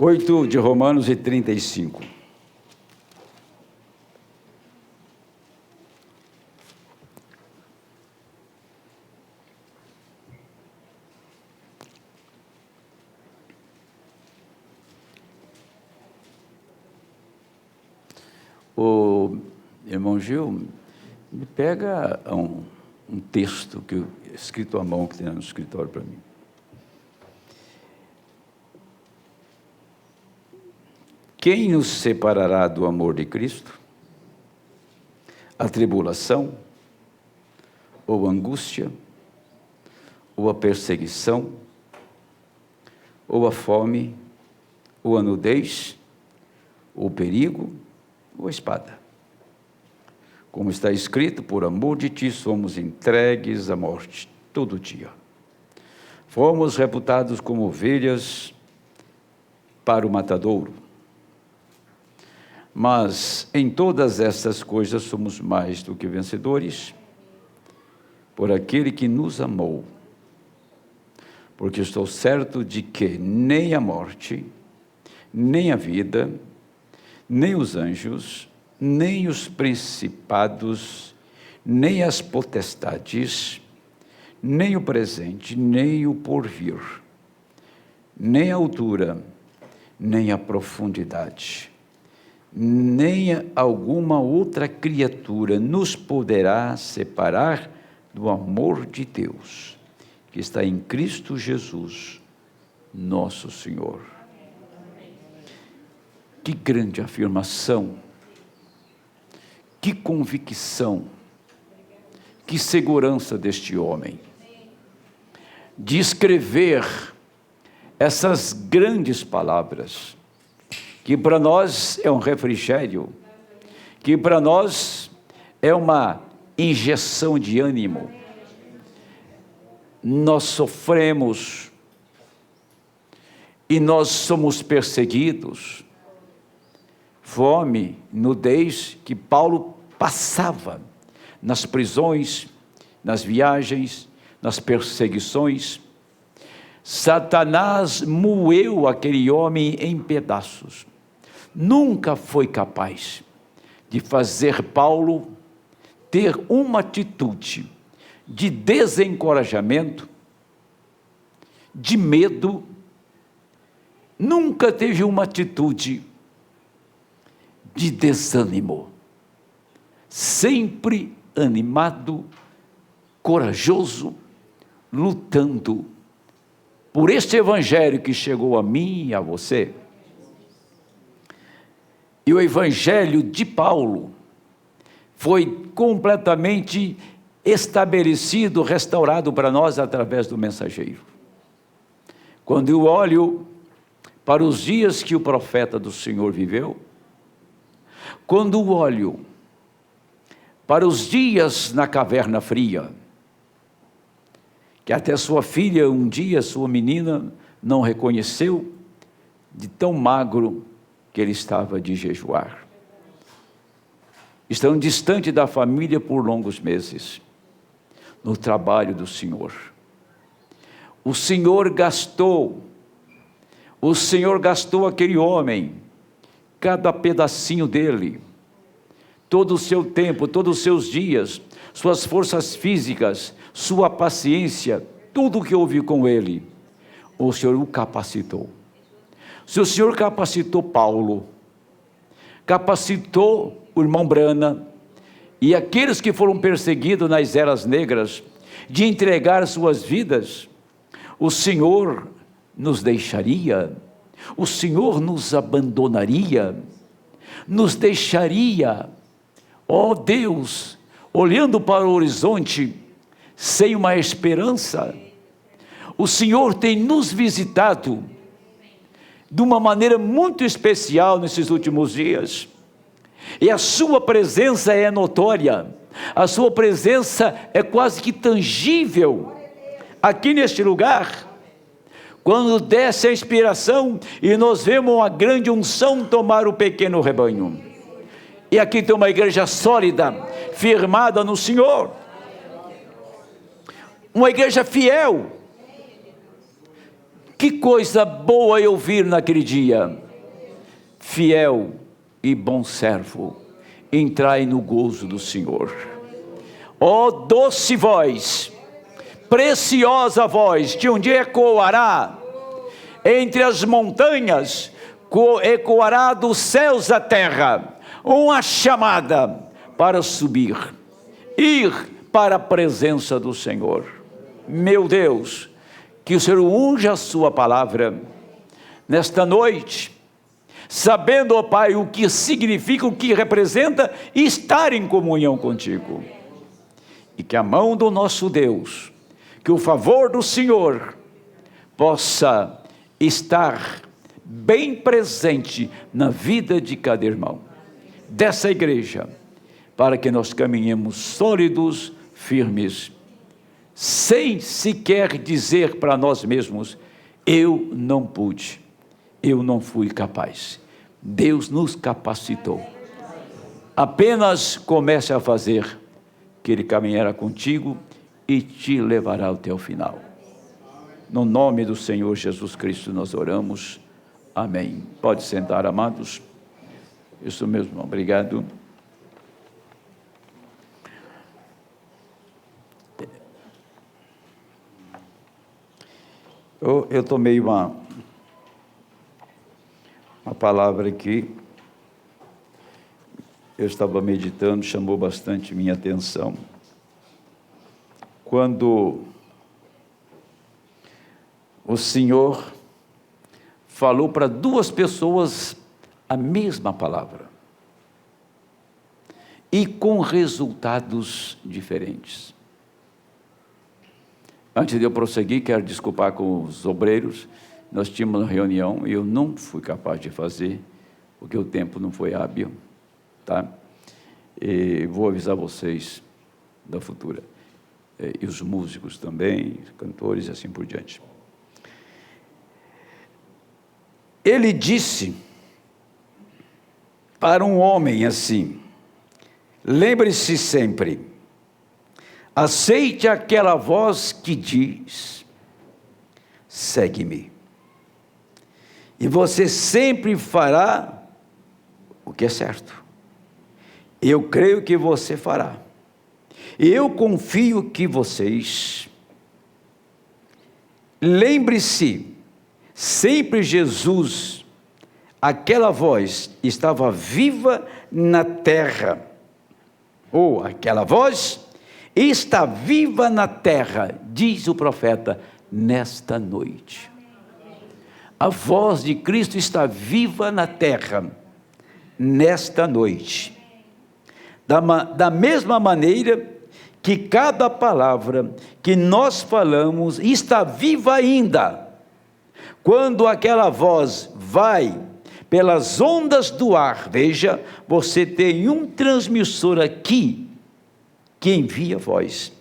8 de Romanos e 35. O irmão Gil, me pega um texto escrito à mão que tem no escritório para mim. Quem nos separará do amor de Cristo? A tribulação, ou a angústia, ou a perseguição, ou a fome, ou a nudez, ou o perigo, ou a espada. Como está escrito, por amor de ti somos entregues à morte todo dia. Fomos reputados como ovelhas para o matadouro. Mas em todas estas coisas somos mais do que vencedores, por aquele que nos amou. Porque estou certo de que nem a morte, nem a vida, nem os anjos, nem os principados, nem as potestades, nem o presente, nem o porvir, nem a altura, nem a profundidade, nem alguma outra criatura nos poderá separar do amor de Deus, que está em Cristo Jesus, nosso Senhor. Que grande afirmação, que convicção, que segurança deste homem, de escrever essas grandes palavras, que para nós é um refrigério, que para nós é uma injeção de ânimo. Nós sofremos e nós somos perseguidos, fome, nudez, que Paulo passava nas prisões, nas viagens, nas perseguições. Satanás moeu aquele homem em pedaços. Nunca foi capaz de fazer Paulo ter uma atitude de desencorajamento, de medo. Nunca teve uma atitude de desânimo. Sempre animado, corajoso, lutando por este evangelho que chegou a mim e a você. E o evangelho de Paulo foi completamente estabelecido, restaurado para nós através do mensageiro. Quando eu olho para os dias que o profeta do Senhor viveu, quando eu olho para os dias na caverna fria, que até sua filha, um dia, sua menina, não reconheceu, de tão magro que ele estava de jejuar. Estão distante da família por longos meses, no trabalho do Senhor. O Senhor gastou aquele homem, cada pedacinho dele, todo o seu tempo, todos os seus dias, suas forças físicas, sua paciência, tudo o que houve com ele, o Senhor o capacitou. Se o Senhor capacitou Paulo, capacitou o irmão Brana, e aqueles que foram perseguidos nas eras negras, de entregar suas vidas, o Senhor nos deixaria, o Senhor nos abandonaria, nos deixaria, ó Deus, olhando para o horizonte, sem uma esperança. O Senhor tem nos visitado de uma maneira muito especial nesses últimos dias, e a sua presença é notória, a sua presença é quase que tangível, aqui neste lugar. Quando desce a inspiração e nós vemos uma grande unção tomar o pequeno rebanho, e aqui tem uma igreja sólida, firmada no Senhor, uma igreja fiel, Que coisa boa eu vi naquele dia. Fiel e bom servo, entrai no gozo do Senhor. Ó doce voz, preciosa voz, que um dia ecoará entre as montanhas, ecoará dos céus à terra, uma chamada para subir, ir para a presença do Senhor. Meu Deus, que o Senhor unja a sua palavra nesta noite, sabendo, ó Pai, o que significa, o que representa estar em comunhão contigo. E que a mão do nosso Deus, que o favor do Senhor possa estar bem presente na vida de cada irmão dessa igreja, para que nós caminhemos sólidos, firmes, sem sequer dizer para nós mesmos: eu não pude, eu não fui capaz. Deus nos capacitou. Apenas comece a fazer, que Ele caminhará contigo e te levará até o final. No nome do Senhor Jesus Cristo nós oramos. Amém. Pode sentar, amados. Isso mesmo, obrigado. Eu tomei uma palavra aqui, eu estava meditando, chamou bastante minha atenção. Quando o Senhor falou para duas pessoas a mesma palavra, e com resultados diferentes. Antes de eu prosseguir, quero desculpar com os obreiros. Nós tínhamos uma reunião e eu não fui capaz de fazer, porque o tempo não foi hábil, tá? E vou avisar vocês da futura. E os músicos também, cantores e assim por diante. Ele disse para um homem assim: lembre-se sempre, aceite aquela voz que diz: segue-me. E você sempre fará o que é certo. Eu creio que você fará. Eu confio que vocês. Lembre-se, sempre Jesus, aquela voz estava viva na terra. Ou aquela voz está viva na terra, diz o profeta, nesta noite. A voz de Cristo está viva na terra, nesta noite. Da mesma maneira que cada palavra que nós falamos está viva ainda. Quando aquela voz vai pelas ondas do ar, veja, você tem um transmissor aqui que envia a voz.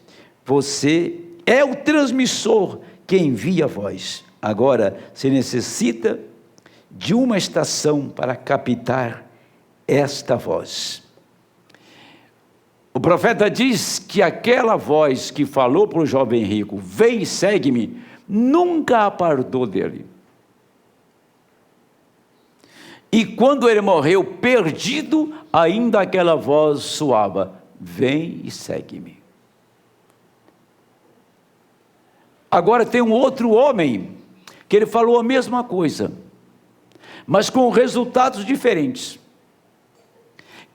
Você é o transmissor que envia a voz. Agora, você necessita de uma estação para captar esta voz. O profeta diz que aquela voz que falou para o jovem rico: vem e segue-me, nunca apartou dele. E quando ele morreu perdido, ainda aquela voz soava: vem e segue-me. Agora tem um outro homem que ele falou a mesma coisa, mas com resultados diferentes.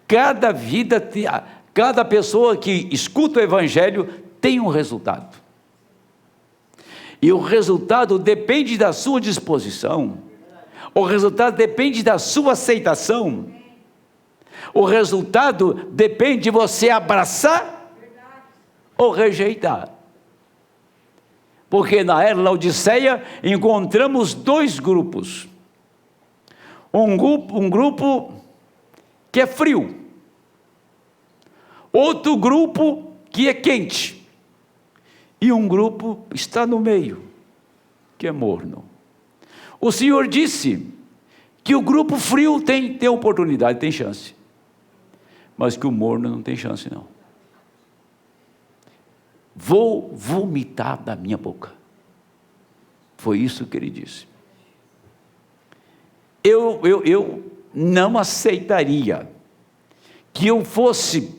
Cada pessoa que escuta o Evangelho tem um resultado. E o resultado depende da sua disposição. O resultado depende da sua aceitação. O resultado depende de você abraçar ou rejeitar. Porque na era Laodiceia encontramos dois grupos. Um grupo que é frio. Outro grupo que é quente. E um grupo está no meio, que é morno. O Senhor disse que o grupo frio tem oportunidade, tem chance. Mas que o morno não tem chance não. Vou vomitar da minha boca. Foi isso que ele disse. Eu não aceitaria que eu fosse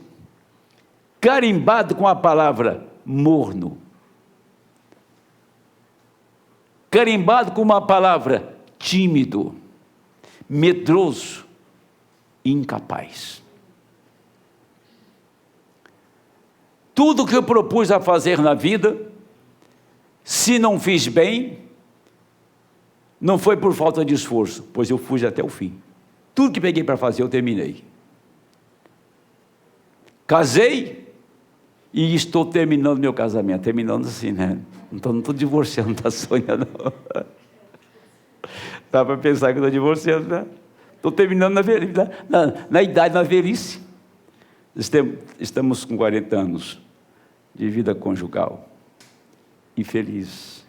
carimbado com a palavra morno, carimbado com uma palavra tímido, medroso, incapaz. Tudo que eu propus a fazer na vida, se não fiz bem, não foi por falta de esforço, pois eu fui até o fim. Tudo que peguei para fazer, eu terminei. Casei e estou terminando meu casamento. Terminando assim, né? Não estou divorciando da Sônia, não. Dá para pensar que eu estou divorciando, né? Estou terminando na idade, na velhice. Estamos com 40 anos de vida conjugal. E feliz.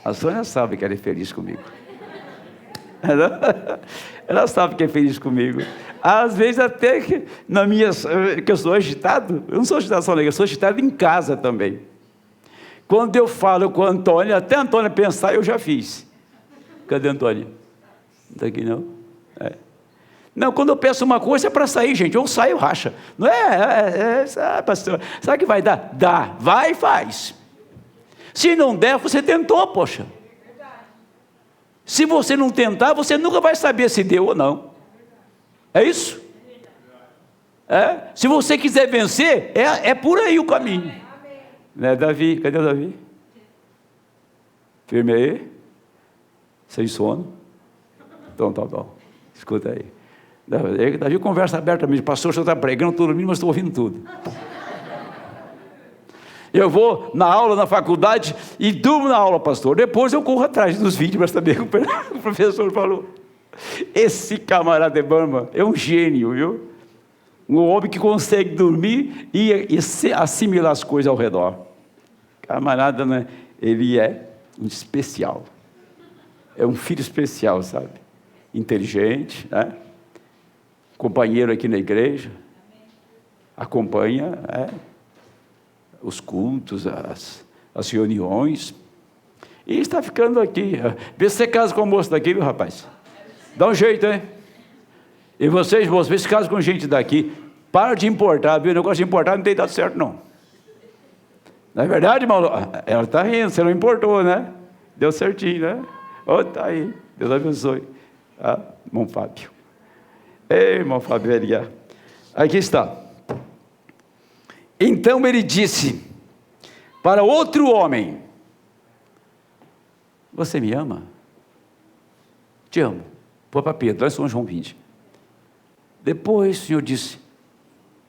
A Sônia sabe que ela é feliz comigo. Ela sabe que é feliz comigo. Às vezes até que eu sou agitado, eu não sou agitado só, eu sou agitado em casa também. Quando eu falo com a Antônia, até a Antônia pensar, eu já fiz. Cadê a Antônia? Não está aqui não? Não, quando eu peço uma coisa é para sair, gente, ou sai ou racha. Não pastor, sabe que vai dar? Dá, vai e faz. Se não der, você tentou, poxa. Se você não tentar, você nunca vai saber se deu ou não. É isso? Se você quiser vencer, é por aí o caminho. Né, Davi? Cadê o Davi? Firme aí? Sem sono? Então, tá bom. Escuta aí. Davi conversa abertamente. Pastor, o senhor está pregando, estou dormindo, mas estou ouvindo tudo. Eu vou na aula, na faculdade, e durmo na aula, pastor. Depois eu corro atrás dos vídeos para saber o que o professor falou. Esse camarada de Burma é um gênio, viu? Um homem que consegue dormir e assimilar as coisas ao redor. Camarada, né? Ele é um especial. É um filho especial, sabe? Inteligente, né? Companheiro aqui na igreja. Acompanha, os cultos, as reuniões, e está ficando aqui. Vê se você casa com a moça daqui, viu, rapaz? Dá um jeito, hein? E vocês, vê se casa com gente daqui. Para de importar, viu? O negócio de importar não tem dado certo, não. Não é verdade, Mauro? Ela está rindo, você não importou, né? Deu certinho, né? Está aí, Deus abençoe. Irmão Fábio. Ei, irmão Fábio, aqui está. Então ele disse para outro homem: você me ama? Te amo. Foi para Pedro, lá em São João 20. Depois o Senhor disse: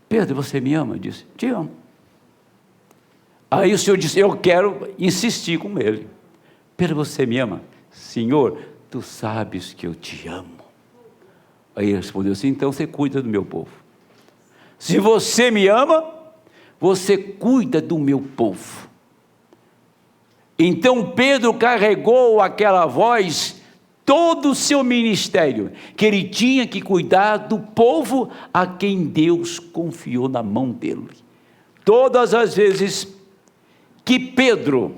Pedro, você me ama? Disse: te amo. Aí o Senhor disse: eu quero insistir com ele. Pedro, você me ama? Senhor, tu sabes que eu te amo. Aí ele respondeu assim: então você cuida do meu povo. Se você me ama, você cuida do meu povo. Então Pedro carregou aquela voz todo o seu ministério, que ele tinha que cuidar do povo a quem Deus confiou na mão dele. Todas as vezes que Pedro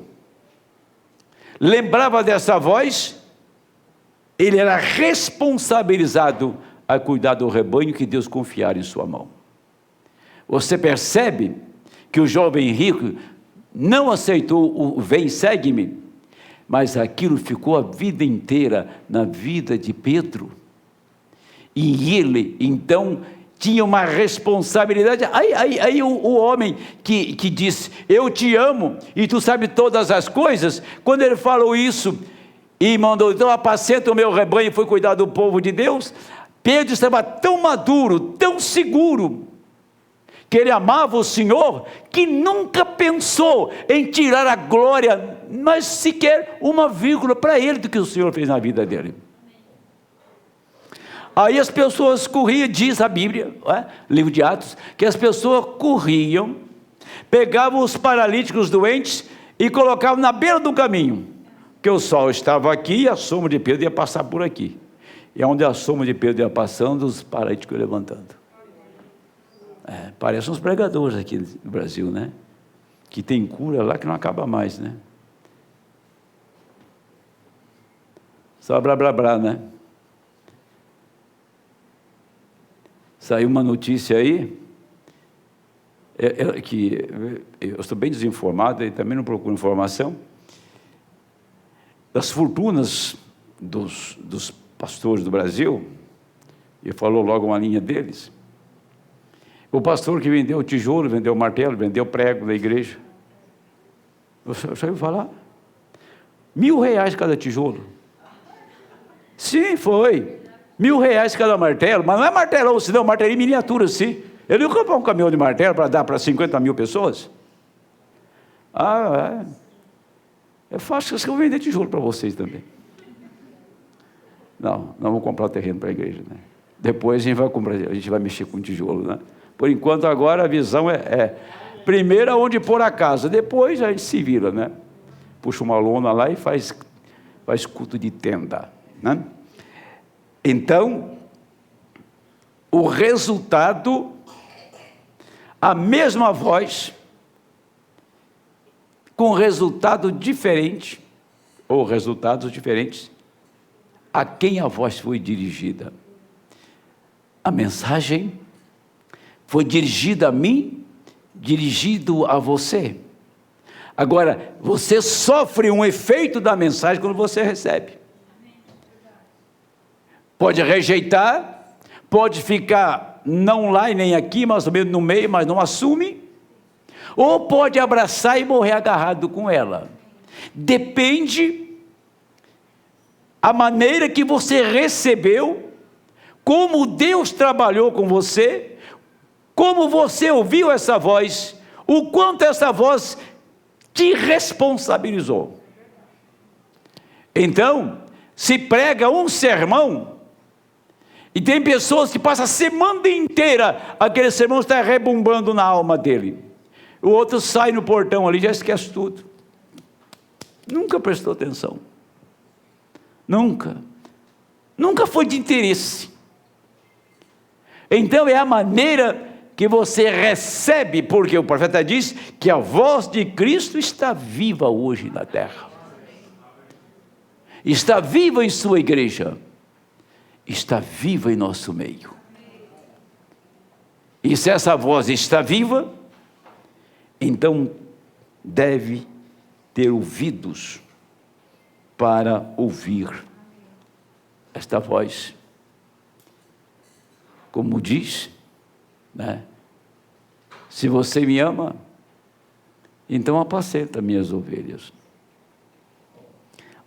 lembrava dessa voz, ele era responsabilizado a cuidar do rebanho que Deus confiara em sua mão. Você percebe que o jovem rico não aceitou o vem, segue-me, mas aquilo ficou a vida inteira na vida de Pedro, e ele então tinha uma responsabilidade. Aí o homem que diz: eu te amo e tu sabes todas as coisas, quando ele falou isso e mandou, então apacenta o meu rebanho, e foi cuidar do povo de Deus, Pedro estava tão maduro, tão seguro, que ele amava o Senhor, que nunca pensou em tirar a glória, mas sequer uma vírgula para ele do que o Senhor fez na vida dele. Aí as pessoas corriam, diz a Bíblia, livro de Atos, que as pessoas corriam, pegavam os paralíticos doentes e colocavam na beira do caminho, que o sol estava aqui e a sombra de Pedro ia passar por aqui. E onde a sombra de Pedro ia passando, os paralíticos levantando. Parecem uns pregadores aqui no Brasil, né? Que tem cura lá que não acaba mais, né? Só blá blá blá, né? Saiu uma notícia aí, que eu estou bem desinformado e também não procuro informação, das fortunas dos pastores do Brasil, e falou logo uma linha deles. O pastor que vendeu tijolo, vendeu martelo, vendeu prego da igreja. Você já ouviu falar? R$1.000 cada tijolo. Sim, foi. R$1.000 cada martelo, mas não é martelão, senão martelo em miniatura, assim. Ele ia comprar um caminhão de martelo para dar para 50 mil pessoas? É fácil, que eu vou vender tijolo para vocês também. Não vou comprar o terreno para a igreja, né? Depois a gente vai mexer com tijolo, né? Por enquanto, agora a visão primeiro aonde pôr a casa, depois a gente se vira, né? Puxa uma lona lá e faz culto de tenda, né? Então, o resultado, a mesma voz, com resultado diferente, ou resultados diferentes, a quem a voz foi dirigida. A mensagem foi dirigida a mim, dirigido a você. Agora, você sofre um efeito da mensagem quando você recebe. Pode rejeitar, pode ficar não lá e nem aqui, mais ou menos no meio, mas não assume, ou pode abraçar e morrer agarrado com ela. Depende a maneira que você recebeu, como Deus trabalhou com você, como você ouviu essa voz, o quanto essa voz te responsabilizou. Então, se prega um sermão, e tem pessoas que passam a semana inteira, aquele sermão está rebumbando na alma dele. O outro sai no portão ali, já esquece tudo. Nunca prestou atenção. Nunca foi de interesse. Então é a maneira que você recebe, porque o profeta diz que a voz de Cristo está viva hoje na terra. Está viva em sua igreja. Está viva em nosso meio. E se essa voz está viva, então deve ter ouvidos para ouvir esta voz. Como diz, né? Se você me ama, então apacenta minhas ovelhas.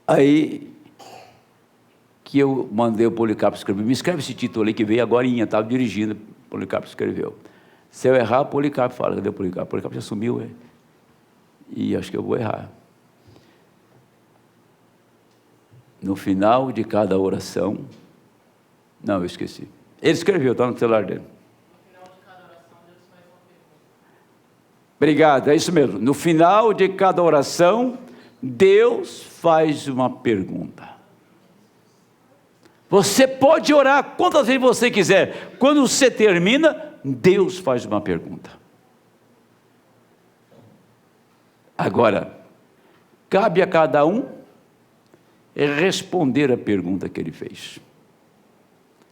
Aí que eu mandei o Policarpo escrever, me escreve esse título ali que veio agorinha, estava dirigindo, o Policarpo escreveu. Se eu errar, o Policarpo fala, cadê o Policarpo? O Policarpo já sumiu, e acho que eu vou errar. No final de cada oração, não, eu esqueci. Ele escreveu, está no celular dele. Obrigado, é isso mesmo. No final de cada oração, Deus faz uma pergunta. Você pode orar quantas vezes você quiser. Quando você termina, Deus faz uma pergunta. Agora, cabe a cada um responder a pergunta que ele fez.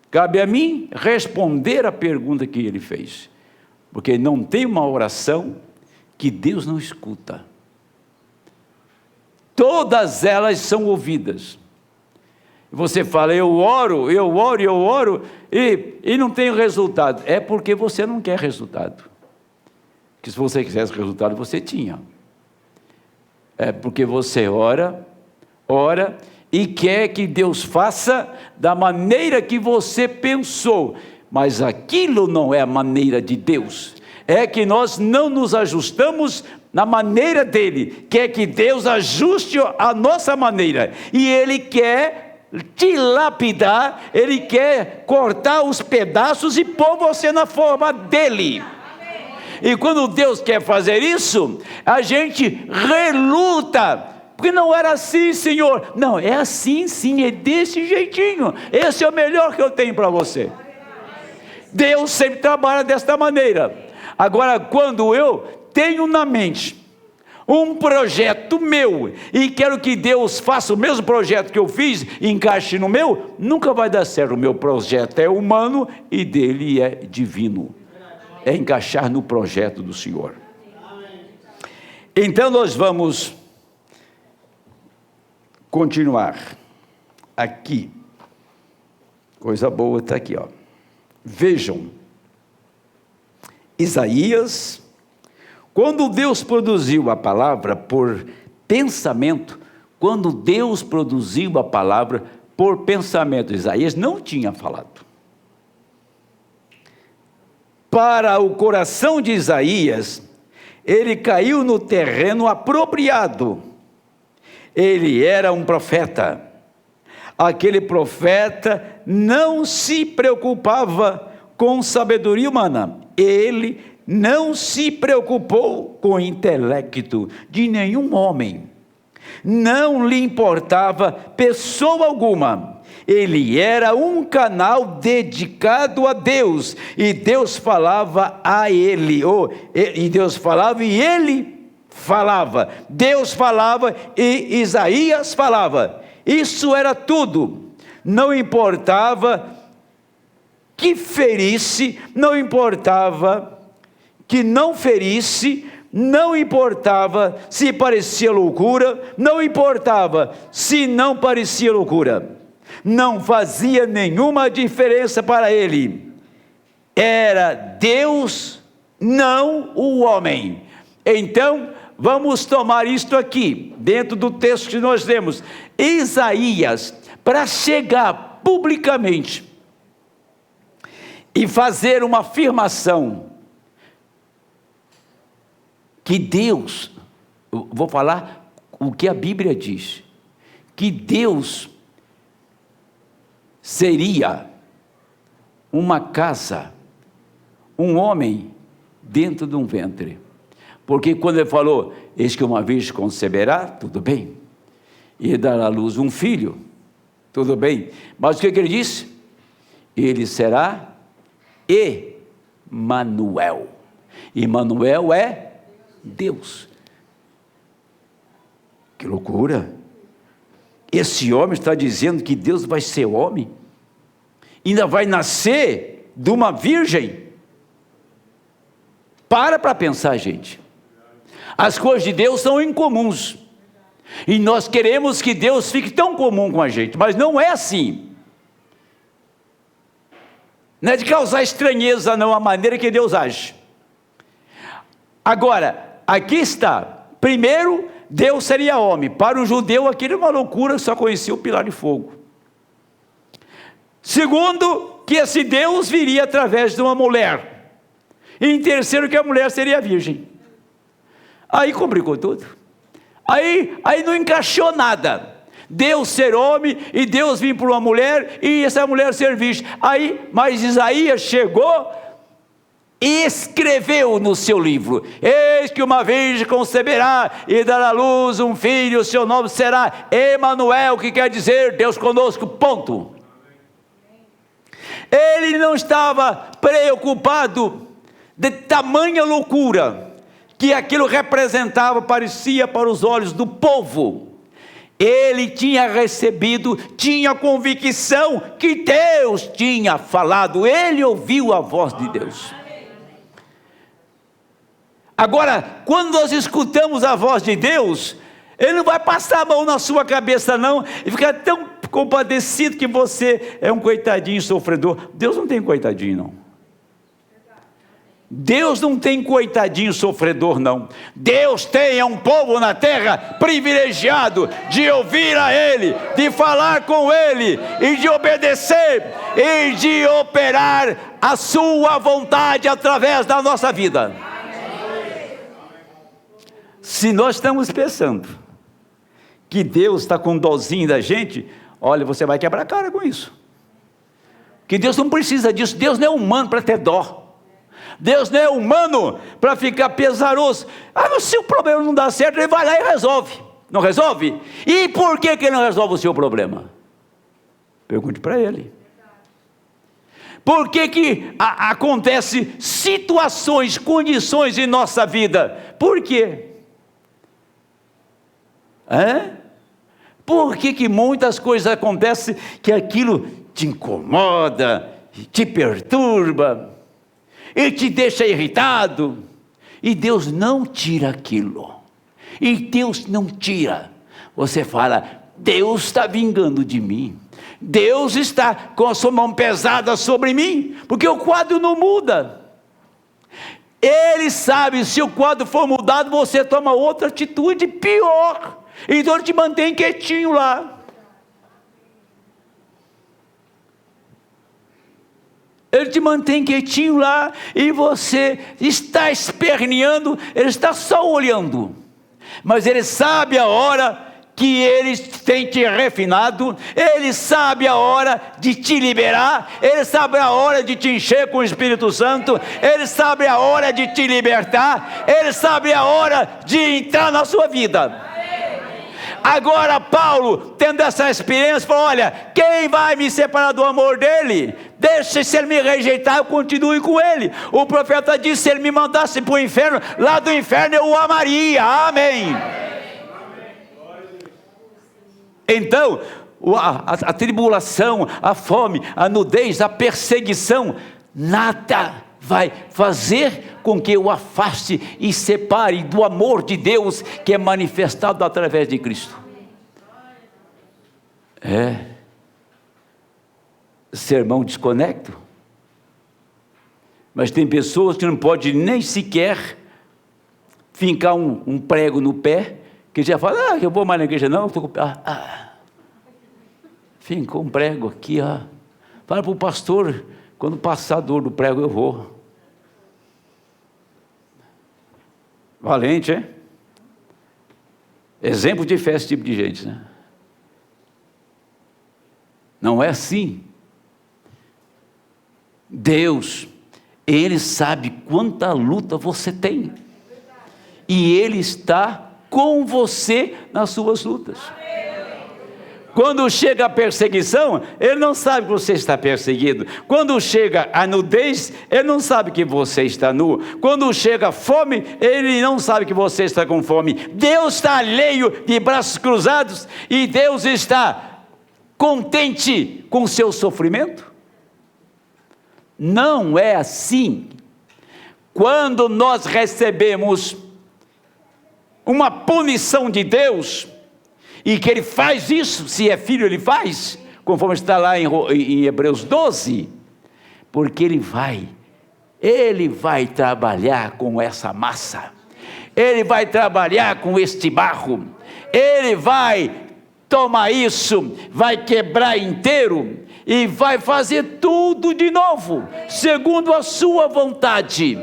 Cabe a mim responder a pergunta que ele fez. Porque não tem uma oração que Deus não escuta. Todas elas são ouvidas. Você fala, eu oro, e não tenho resultado. É porque você não quer resultado. Porque se você quisesse resultado, você tinha. É porque você ora, e quer que Deus faça da maneira que você pensou. Mas aquilo não é a maneira de Deus. É que nós não nos ajustamos na maneira dele. Quer que Deus ajuste a nossa maneira. E ele quer te lapidar, ele quer cortar os pedaços e pôr você na forma dele. E quando Deus quer fazer isso, a gente reluta, porque não era assim, Senhor. Não, é assim sim, é desse jeitinho. Esse é o melhor que eu tenho para você. Deus sempre trabalha desta maneira. Agora, quando eu tenho na mente um projeto meu, e quero que Deus faça o mesmo projeto que eu fiz, e encaixe no meu, nunca vai dar certo. O meu projeto é humano e dele é divino. É encaixar no projeto do Senhor. Então nós vamos continuar aqui. Coisa boa está aqui, ó. Vejam, Isaías, quando Deus produziu a palavra por pensamento, quando Deus produziu a palavra por pensamento, Isaías não tinha falado. Para o coração de Isaías, ele caiu no terreno apropriado. Ele era um profeta. Aquele profeta não se preocupava com sabedoria humana. Ele não se preocupou com o intelecto de nenhum homem. Não lhe importava pessoa alguma. Ele era um canal dedicado a Deus, e Deus falava a ele, e Deus falava e ele falava. Deus falava e Isaías falava. Isso era tudo. Não importava que ferisse, não importava que não ferisse, não importava se parecia loucura, não importava se não parecia loucura. Não fazia nenhuma diferença para ele. Era Deus, não o homem. Então, vamos tomar isto aqui, dentro do texto que nós lemos. Isaías, para chegar publicamente e fazer uma afirmação, que Deus, vou falar o que a Bíblia diz, que Deus seria uma casa, um homem dentro de um ventre. Porque quando ele falou, eis que uma virgem conceberá, tudo bem, e dará à luz um filho, tudo bem, mas o que ele disse? Ele será Emanuel. Emanuel é Deus. Que loucura! Esse homem está dizendo que Deus vai ser homem, ainda vai nascer de uma virgem. Para pensar, gente. As coisas de Deus são incomuns, e nós queremos que Deus fique tão comum com a gente, mas não é assim. Não é de causar estranheza, não, a maneira que Deus age. Agora, aqui está. Primeiro, Deus seria homem. Para o judeu, aquilo é uma loucura, só conhecia o pilar de fogo. Segundo, que esse Deus viria através de uma mulher. E em terceiro, que a mulher seria virgem. Aí complicou tudo. Aí não encaixou nada. Deus ser homem e Deus vir por uma mulher e essa mulher ser virgem. Mas Isaías chegou e escreveu no seu livro: eis que uma virgem conceberá e dará à luz um filho, o seu nome será Emanuel, que quer dizer Deus conosco, ponto. Ele não estava preocupado de tamanha loucura que aquilo representava, parecia para os olhos do povo. Ele tinha recebido, tinha convicção que Deus tinha falado, ele ouviu a voz de Deus. Agora, quando nós escutamos a voz de Deus, Ele não vai passar a mão na sua cabeça não, e ficar tão compadecido que você é um coitadinho sofredor. Deus não tem coitadinho não. Deus não tem coitadinho sofredor não. Deus tem um povo na terra privilegiado de ouvir a Ele, de falar com Ele, e de obedecer, e de operar a sua vontade através da nossa vida. Se nós estamos pensando que Deus está com dozinho da gente, olha, você vai quebrar a cara com isso. Que Deus não precisa disso. Deus não é humano para ter dó. Deus não é humano para ficar pesaroso. Mas se o problema não dá certo, Ele vai lá e resolve. Não resolve? E por que Ele não resolve o seu problema? Pergunte para Ele. Por que acontece situações, condições em nossa vida? Por quê? Por que muitas coisas acontecem que aquilo te incomoda, te perturba, e te deixa irritado? E Deus não tira aquilo. E Deus não tira. Você fala, Deus está vingando de mim. Deus está com a sua mão pesada sobre mim, porque o quadro não muda. Ele sabe, se o quadro for mudado, você toma outra atitude pior. Então ele te mantém quietinho lá. Ele te mantém quietinho lá, e você está esperneando, ele está só olhando. Mas ele sabe a hora que ele tem te refinado, ele sabe a hora de te liberar, ele sabe a hora de te encher com o Espírito Santo, ele sabe a hora de te libertar, ele sabe a hora de entrar na sua vida. Agora Paulo, tendo essa experiência, falou, olha, quem vai me separar do amor dele? Deixa, se ele me rejeitar, eu continue com ele. O profeta disse, se ele me mandasse para o inferno, lá do inferno eu o amaria. Amém. Então, a tribulação, a fome, a nudez, a perseguição, nada vai fazer com que eu afaste e separe do amor de Deus, que é manifestado através de Cristo. Sermão desconecto. Mas tem pessoas que não podem nem sequer fincar um prego no pé, que já fala, eu vou mais na igreja não, estou com... Fincou um prego aqui, fala para o pastor, quando passar a dor do prego eu vou. Valente, é? Exemplo de fé esse tipo de gente, né? Não é assim. Deus, Ele sabe quanta luta você tem, e Ele está com você nas suas lutas. Quando chega a perseguição, Ele não sabe que você está perseguido. Quando chega a nudez, Ele não sabe que você está nu. Quando chega a fome, Ele não sabe que você está com fome. Deus está alheio, de braços cruzados, e Deus está contente com o seu sofrimento? Não é assim. Quando nós recebemos uma punição de Deus, e que Ele faz isso, se é filho Ele faz, conforme está lá em Hebreus 12, porque Ele vai trabalhar com essa massa, Ele vai trabalhar com este barro, Ele vai tomar isso, vai quebrar inteiro, e vai fazer tudo de novo, segundo a sua vontade.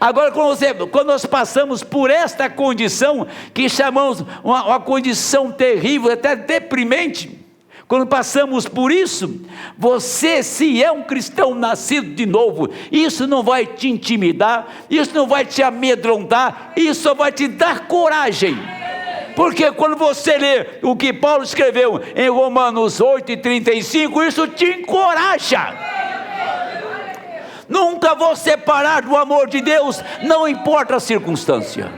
Agora, quando nós passamos por esta condição, que chamamos uma condição terrível, até deprimente, quando passamos por isso, você, se é um cristão nascido de novo, isso não vai te intimidar, isso não vai te amedrontar, isso vai te dar coragem. Porque quando você lê o que Paulo escreveu em Romanos 8:35, isso te encoraja. Nunca vou separar do amor de Deus, não importa a circunstância.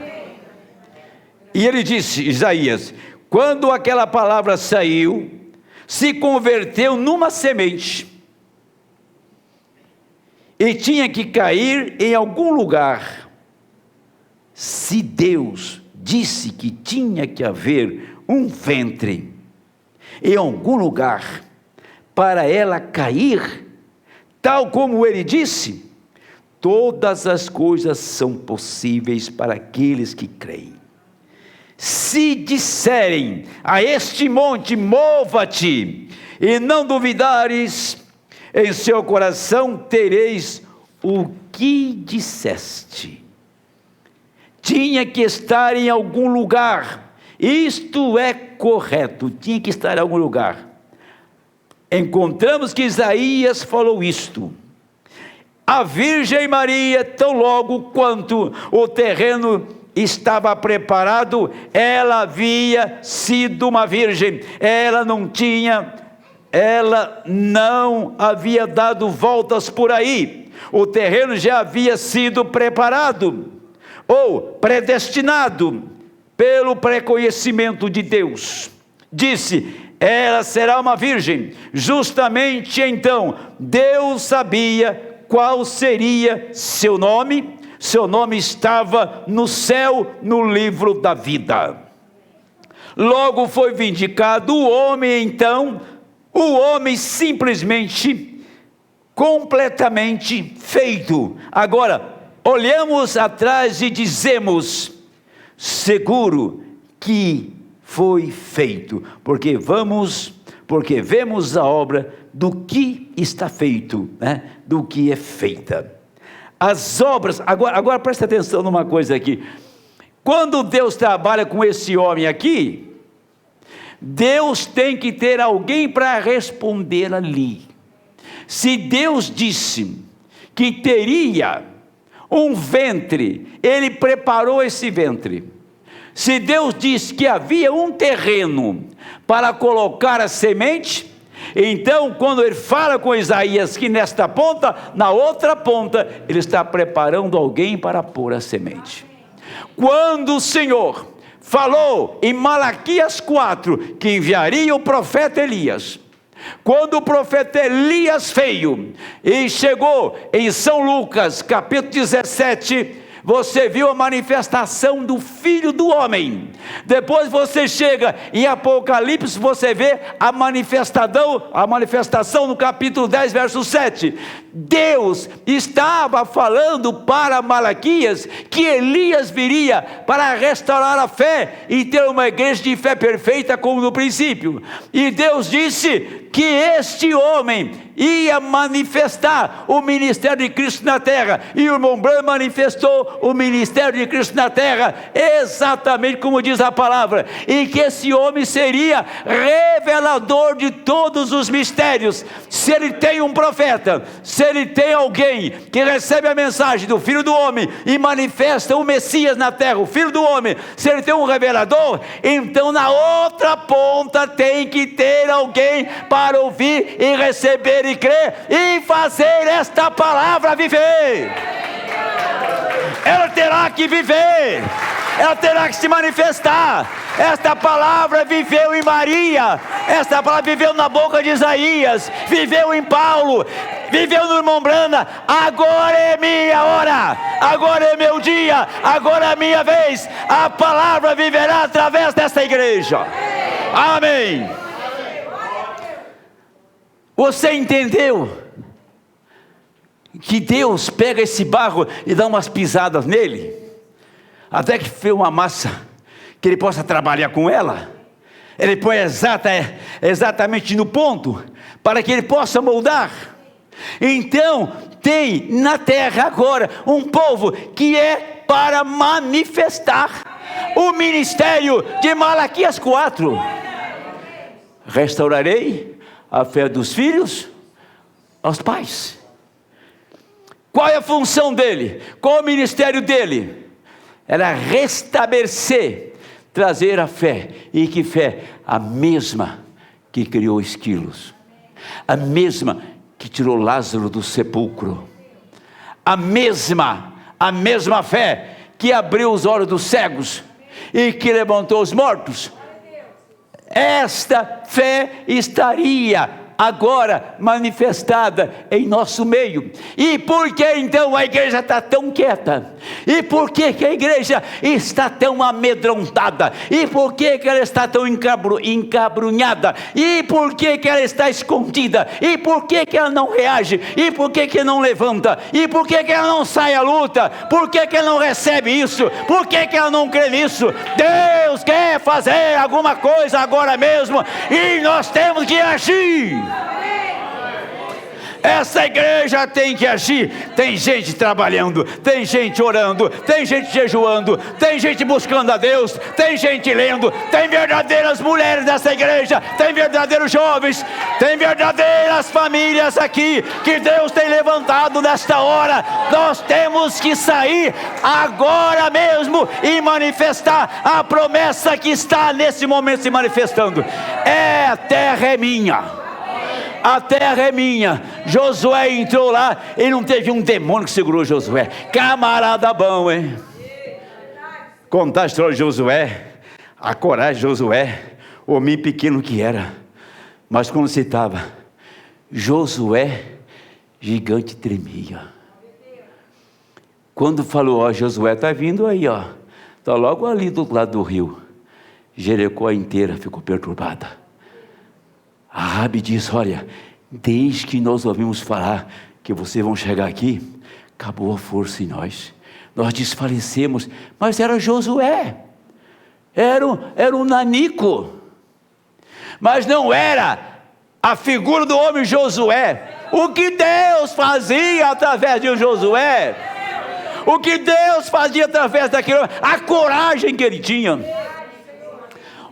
E ele disse, Isaías, quando aquela palavra saiu, se converteu numa semente, e tinha que cair em algum lugar. Se Deus disse que tinha que haver um ventre em algum lugar para ela cair, tal como Ele disse, todas as coisas são possíveis para aqueles que creem. Se disserem a este monte, mova-te, e não duvidares em seu coração, tereis o que disseste. Tinha que estar em algum lugar, isto é correto, tinha que estar em algum lugar. Encontramos que Isaías falou isto: a Virgem Maria, tão logo quanto o terreno estava preparado, ela havia sido uma virgem, ela não havia dado voltas por aí, o terreno já havia sido preparado, ou predestinado, pelo preconhecimento de Deus, disse: ela será uma virgem. Justamente então, Deus sabia qual seria seu nome. Seu nome estava no céu, no livro da vida. Logo foi vindicado o homem, então, o homem simplesmente, completamente feito. Agora, olhamos atrás e dizemos: seguro que foi feito, porque vemos a obra do que está feito, né? Do que é feita. As obras, agora presta atenção numa coisa aqui. Quando Deus trabalha com esse homem aqui, Deus tem que ter alguém para responder ali. Se Deus disse que teria um ventre, Ele preparou esse ventre. Se Deus disse que havia um terreno para colocar a semente, então quando Ele fala com Isaías que nesta ponta, na outra ponta, Ele está preparando alguém para pôr a semente. Quando o Senhor falou em Malaquias 4 que enviaria o profeta Elias, quando o profeta Elias veio e chegou em São Lucas capítulo 17, você viu a manifestação do Filho do Homem. Depois você chega em Apocalipse, você vê a manifestação no capítulo 10, verso 7. Deus estava falando para Malaquias que Elias viria para restaurar a fé e ter uma igreja de fé perfeita como no princípio. E Deus disse que este homem ia manifestar o ministério de Cristo na terra, e o irmão Branham manifestou o ministério de Cristo na terra, exatamente como diz a palavra, e que esse homem seria revelador de todos os mistérios. Se ele tem um profeta, se ele tem alguém que recebe a mensagem do Filho do Homem e manifesta o Messias na terra, o Filho do Homem, se ele tem um revelador, então na outra ponta tem que ter alguém para ouvir e receber e crer e fazer esta palavra viver. Ela terá que viver, ela terá que se manifestar. Esta palavra viveu em Maria, esta palavra viveu na boca de Isaías, viveu em Paulo, viveu no irmão Branham. Agora é minha hora, agora é meu dia, agora é a minha vez. A palavra viverá através desta igreja. Amém. Você entendeu que Deus pega esse barro e dá umas pisadas nele, até que fez uma massa que ele possa trabalhar com ela? Ele põe exatamente no ponto, para que ele possa moldar. Então tem na terra agora um povo que é para manifestar o ministério de Malaquias 4. Restaurarei a fé dos filhos aos pais. Qual é a função dele? Qual é o ministério dele? Era restabelecer, trazer a fé. E que fé? A mesma que criou esquilos, a mesma que tirou Lázaro do sepulcro, a mesma fé que abriu os olhos dos cegos e que levantou os mortos. Esta fé estaria agora manifestada em nosso meio. E por que então a igreja está tão quieta? E por que a igreja está tão amedrontada? E por que ela está tão encabrunhada? E por que ela está escondida? E por que ela não reage? E por que não levanta? E por que ela não sai à luta? Por que ela não recebe isso? Por que ela não crê nisso? Deus quer fazer alguma coisa agora mesmo, e nós temos que agir. Essa igreja tem que agir. Tem gente trabalhando, tem gente orando, tem gente jejuando, tem gente buscando a Deus, tem gente lendo, tem verdadeiras mulheres nessa igreja, tem verdadeiros jovens, tem verdadeiras famílias aqui que Deus tem levantado nesta hora. Nós temos que sair agora mesmo e manifestar a promessa que está nesse momento se manifestando. A terra é minha. A terra é minha. Josué entrou lá e não teve um demônio que segurou Josué. Camarada bom, hein? Contar a história de Josué. A coragem de Josué, homem pequeno que era, mas quando citava Josué, gigante tremia. Quando falou, ó, Josué está vindo aí, ó, está logo ali do lado do rio. Jericó inteira ficou perturbada. A Rabi diz, olha, desde que nós ouvimos falar que vocês vão chegar aqui, acabou a força em nós. Nós desfalecemos, mas era Josué, era um nanico, mas não era a figura do homem Josué. O que Deus fazia através de Josué, o que Deus fazia através daquele homem, a coragem que ele tinha.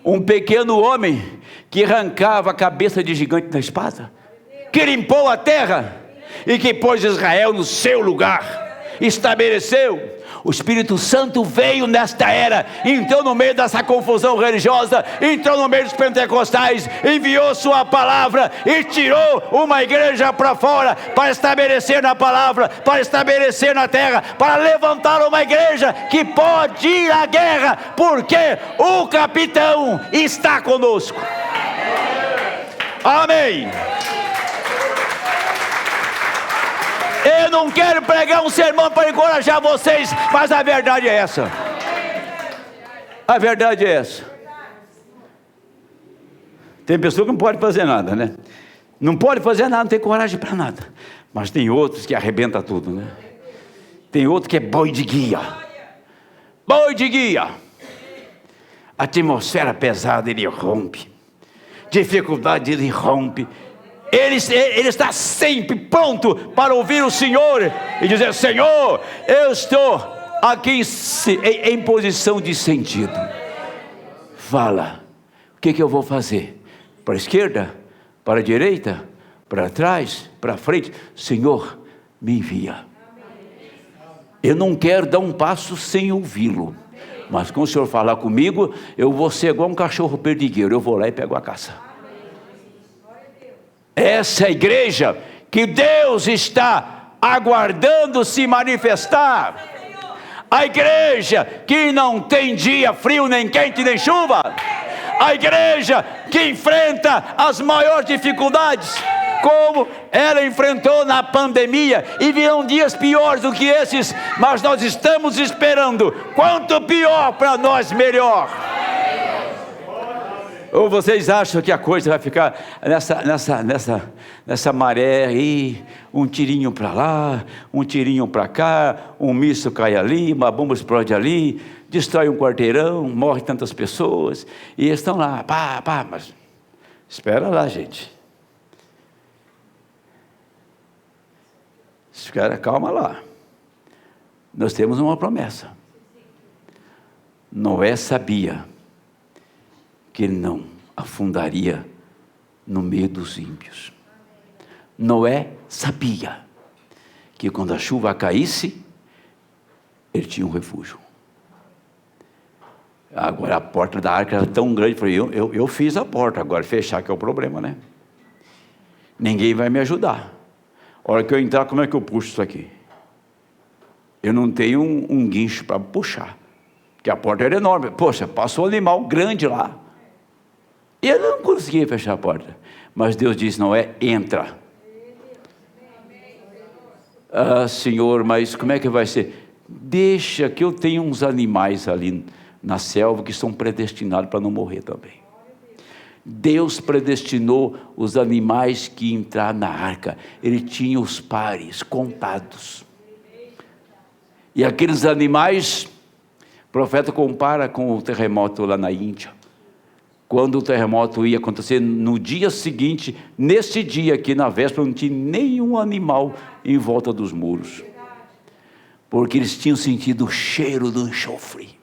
Um pequeno homem que arrancava a cabeça de gigante na espada, que limpou a terra e que pôs Israel no seu lugar, estabeleceu. O Espírito Santo veio nesta era, entrou no meio dessa confusão religiosa, entrou no meio dos pentecostais, enviou sua palavra e tirou uma igreja para fora, para estabelecer na palavra, para estabelecer na terra, para levantar uma igreja que pode ir à guerra, porque o capitão está conosco. Amém. Eu não quero pregar um sermão para encorajar vocês, mas a verdade é essa. A verdade é essa. Tem pessoa que não pode fazer nada, né? Não pode fazer nada, não tem coragem para nada. Mas tem outros que arrebenta tudo, né? Tem outro que é boi de guia. Boi de guia. Atmosfera pesada, ele rompe. Dificuldade, ele rompe. Ele está sempre pronto para ouvir o Senhor e dizer, Senhor, eu estou aqui em posição de sentido. Fala, o que eu vou fazer? Para a esquerda? Para a direita? Para trás? Para frente? Senhor, me envia. Eu não quero dar um passo sem ouvi-lo, mas quando o Senhor falar comigo, eu vou ser igual um cachorro perdigueiro, eu vou lá e pego a caça. Essa é a igreja que Deus está aguardando se manifestar. A igreja que não tem dia frio, nem quente, nem chuva. A igreja que enfrenta as maiores dificuldades, como ela enfrentou na pandemia, e virão dias piores do que esses, mas nós estamos esperando, quanto pior para nós, melhor. Ou vocês acham que a coisa vai ficar nessa maré aí, um tirinho para lá, um tirinho para cá, um míssil cai ali, uma bomba explode ali, destrói um quarteirão, morre tantas pessoas, e eles estão lá, mas espera lá, gente. Espera, calma lá. Nós temos uma promessa. Noé sabia que ele não afundaria no meio dos ímpios. Noé sabia que quando a chuva caísse, ele tinha um refúgio. Agora a porta da arca era tão grande, eu falei, eu fiz a porta, agora fechar que é o problema, né? Ninguém vai me ajudar. A hora que eu entrar, como é que eu puxo isso aqui? Eu não tenho um guincho para puxar, porque a porta era enorme. Poxa, passou um animal grande lá. E eu não conseguia fechar a porta. Mas Deus disse, Noé, entra. Ah, Senhor, mas como é que vai ser? Deixa que eu tenho uns animais ali na selva que são predestinados para não morrer também. Deus predestinou os animais que entraram na arca. Ele tinha os pares contados. E aqueles animais, o profeta compara com o terremoto lá na Índia. Quando o terremoto ia acontecer, no dia seguinte, nesse dia aqui na véspera, não tinha nenhum animal em volta dos muros. Porque eles tinham sentido o cheiro do enxofre.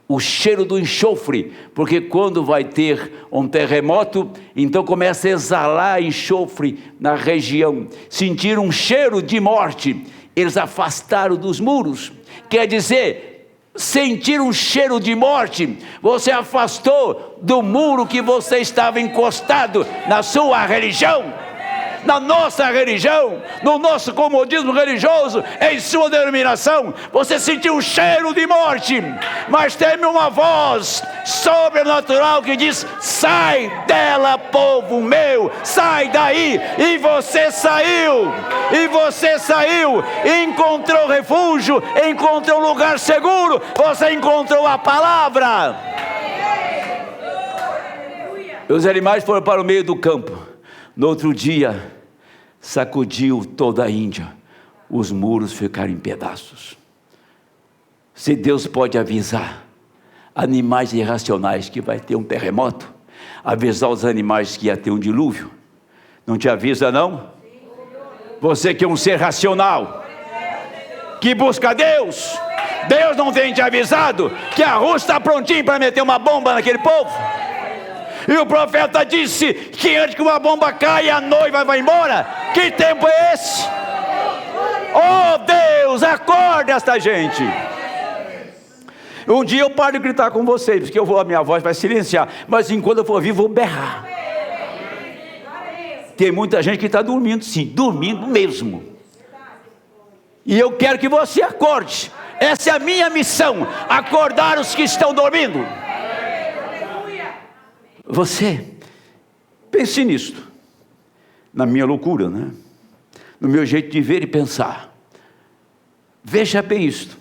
O cheiro do enxofre, porque quando vai ter um terremoto, então começa a exalar enxofre na região. Sentiram um cheiro de morte, eles afastaram dos muros. Quer dizer, sentir um cheiro de morte, você afastou do muro que você estava encostado na sua religião, na nossa religião, no nosso comodismo religioso, em sua denominação, você sentiu um cheiro de morte, mas tem uma voz sobrenatural que diz: sai dela, povo meu, sai daí. E você saiu, encontrou refúgio, encontrou um lugar seguro, você encontrou a palavra. Os animais foram para o meio do campo. No outro dia, sacudiu toda a Índia, os muros ficaram em pedaços. Se Deus pode avisar animais irracionais que vai ter um terremoto, avisar os animais que ia ter um dilúvio, não te avisa não? Você que é um ser racional, que busca Deus, Deus não tem te avisado que a Rússia está prontinha para meter uma bomba naquele povo? E o profeta disse que antes que uma bomba caia, a noiva vai embora. Que tempo é esse? Oh Deus, acorda esta gente. Um dia eu paro de gritar com vocês, porque a minha voz vai silenciar, mas enquanto eu for vivo, vou berrar. Tem muita gente que está dormindo, sim, dormindo mesmo. E eu quero que você acorde. Essa é a minha missão, acordar os que estão dormindo. Você, pense nisto, na minha loucura, né? No meu jeito de ver e pensar. Veja bem isto.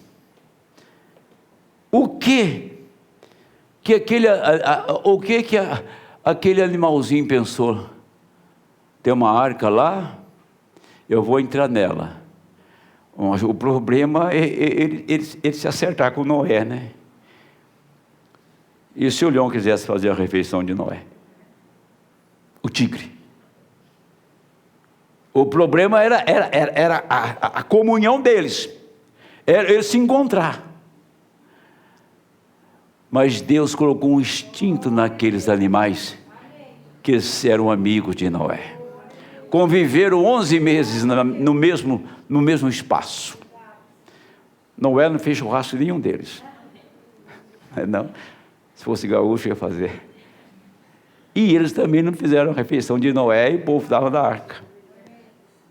O que aquele animalzinho pensou? Tem uma arca lá, eu vou entrar nela. O problema é ele se acertar com Noé, né? E se o leão quisesse fazer a refeição de Noé? O tigre. O problema era a comunhão deles. Era eles se encontrar. Mas Deus colocou um instinto naqueles animais que eram amigos de Noé. Conviveram 11 meses no mesmo espaço. Noé não fez churrasco nenhum deles. Não. Se fosse gaúcho, ia fazer. E eles também não fizeram a refeição de Noé e o povo estava na arca.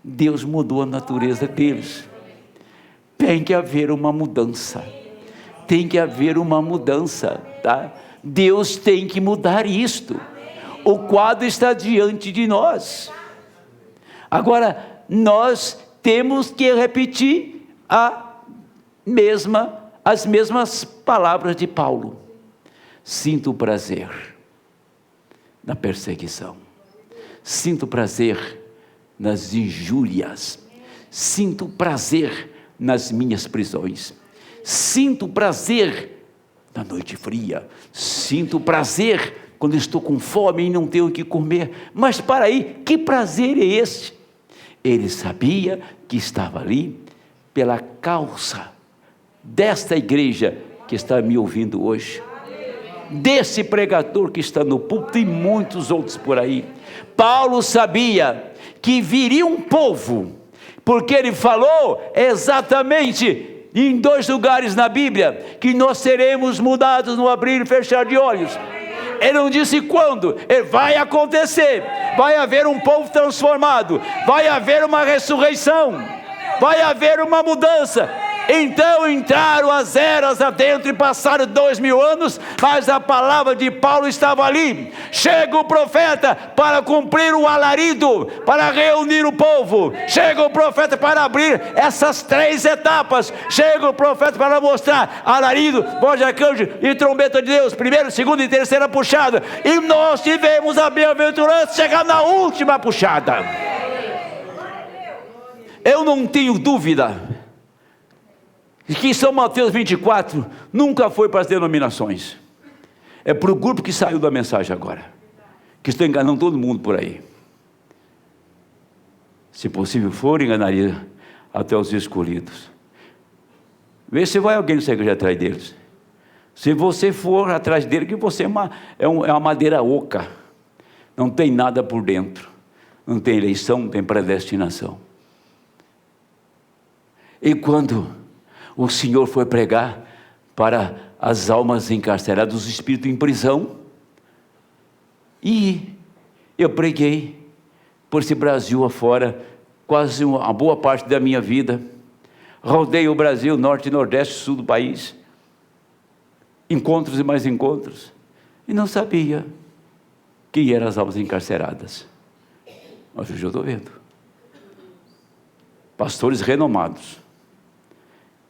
Deus mudou a natureza deles. Tem que haver uma mudança. Tem que haver uma mudança, tá? Deus tem que mudar isto. O quadro está diante de nós. Agora, nós temos que repetir as mesmas palavras de Paulo. Sinto prazer na perseguição, sinto prazer nas injúrias, sinto prazer nas minhas prisões, sinto prazer na noite fria, sinto prazer quando estou com fome e não tenho o que comer. Mas para aí, que prazer é esse? Ele sabia que estava ali pela causa desta igreja que está me ouvindo hoje, desse pregador que está no púlpito e muitos outros por aí. Paulo sabia que viria um povo, porque ele falou exatamente em 2 lugares na Bíblia, que nós seremos mudados no abrir e fechar de olhos. Ele não disse quando, vai acontecer, vai haver um povo transformado, vai haver uma ressurreição, vai haver uma mudança. Então entraram as eras adentro e passaram 2000 anos, mas a palavra de Paulo estava ali. Chega o profeta para cumprir o alarido, para reunir o povo. Chega o profeta para abrir essas 3 etapas. Chega o profeta para mostrar alarido, voz de arcanjo e trombeta de Deus, primeira, segunda e terceira puxada. E nós tivemos a bem-aventurança chegar na última puxada. Eu não tenho dúvida que São Mateus 24 nunca foi para as denominações. É para o grupo que saiu da mensagem agora, que está enganando todo mundo por aí. Se possível for, enganaria até os escolhidos. Vê se vai alguém nessa igreja atrás deles. Se você for atrás dele, que você é uma madeira oca, não tem nada por dentro, não tem eleição, não tem predestinação. E quando o Senhor foi pregar para as almas encarceradas, os espíritos em prisão, e eu preguei por esse Brasil afora, quase uma boa parte da minha vida. Rodei o Brasil, norte, nordeste, sul do país. Encontros e mais encontros. E não sabia quem eram as almas encarceradas. Mas hoje eu estou vendo. Pastores renomados.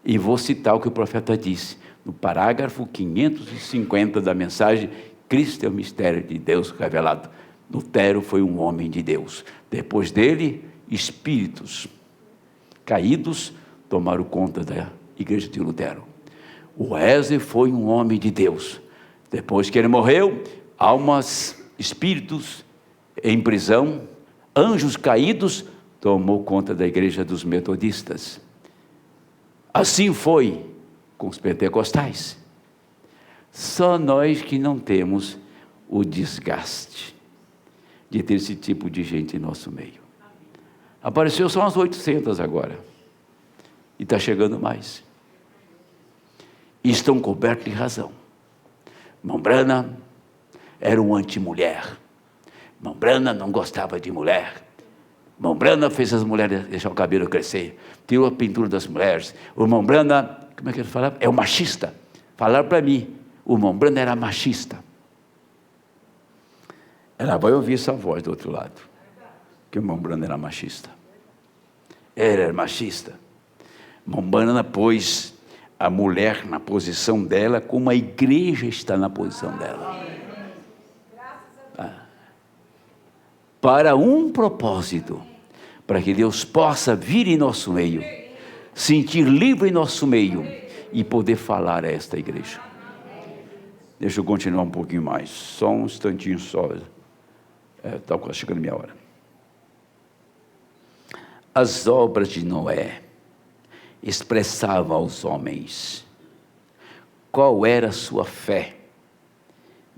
E vou citar o que o profeta disse, no parágrafo 550 da mensagem: Cristo é o mistério de Deus revelado. Lutero foi um homem de Deus. Depois dele, espíritos caídos tomaram conta da igreja de Lutero. O Wesley foi um homem de Deus. Depois que ele morreu, almas, espíritos em prisão, anjos caídos, tomou conta da igreja dos metodistas. Assim foi com os pentecostais. Só nós que não temos o desgaste de ter esse tipo de gente em nosso meio. Apareceu só umas 800 agora. E está chegando mais. E estão cobertos de razão. Irmão Branham era um anti-mulher. Irmão Branham não gostava de mulher. Irmão Branham fez as mulheres deixar o cabelo crescer. Tirou a pintura das mulheres. O irmão Branham, como é que ele falava? É um machista. Falaram para mim, o irmão Branham era machista. Ela vai ouvir essa voz do outro lado. Que o irmão Branham era machista. Era machista. Irmão Branham pôs a mulher na posição dela, como a igreja está na posição dela. Para um propósito, para que Deus possa vir em nosso meio, sentir livre em nosso meio e poder falar a esta igreja. Deixa eu continuar um pouquinho mais, só um instantinho só. Está quase chegando a minha hora. As obras de Noé expressavam aos homens qual era a sua fé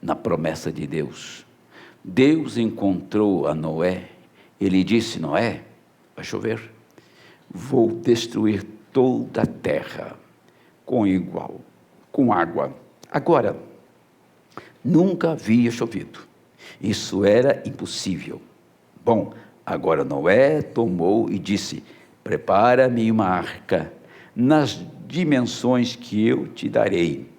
na promessa de Deus. Deus encontrou a Noé, ele disse: Noé, vai chover, vou destruir toda a terra com água. Agora, nunca havia chovido, isso era impossível. Bom, agora Noé tomou e disse: prepara-me uma arca nas dimensões que eu te darei.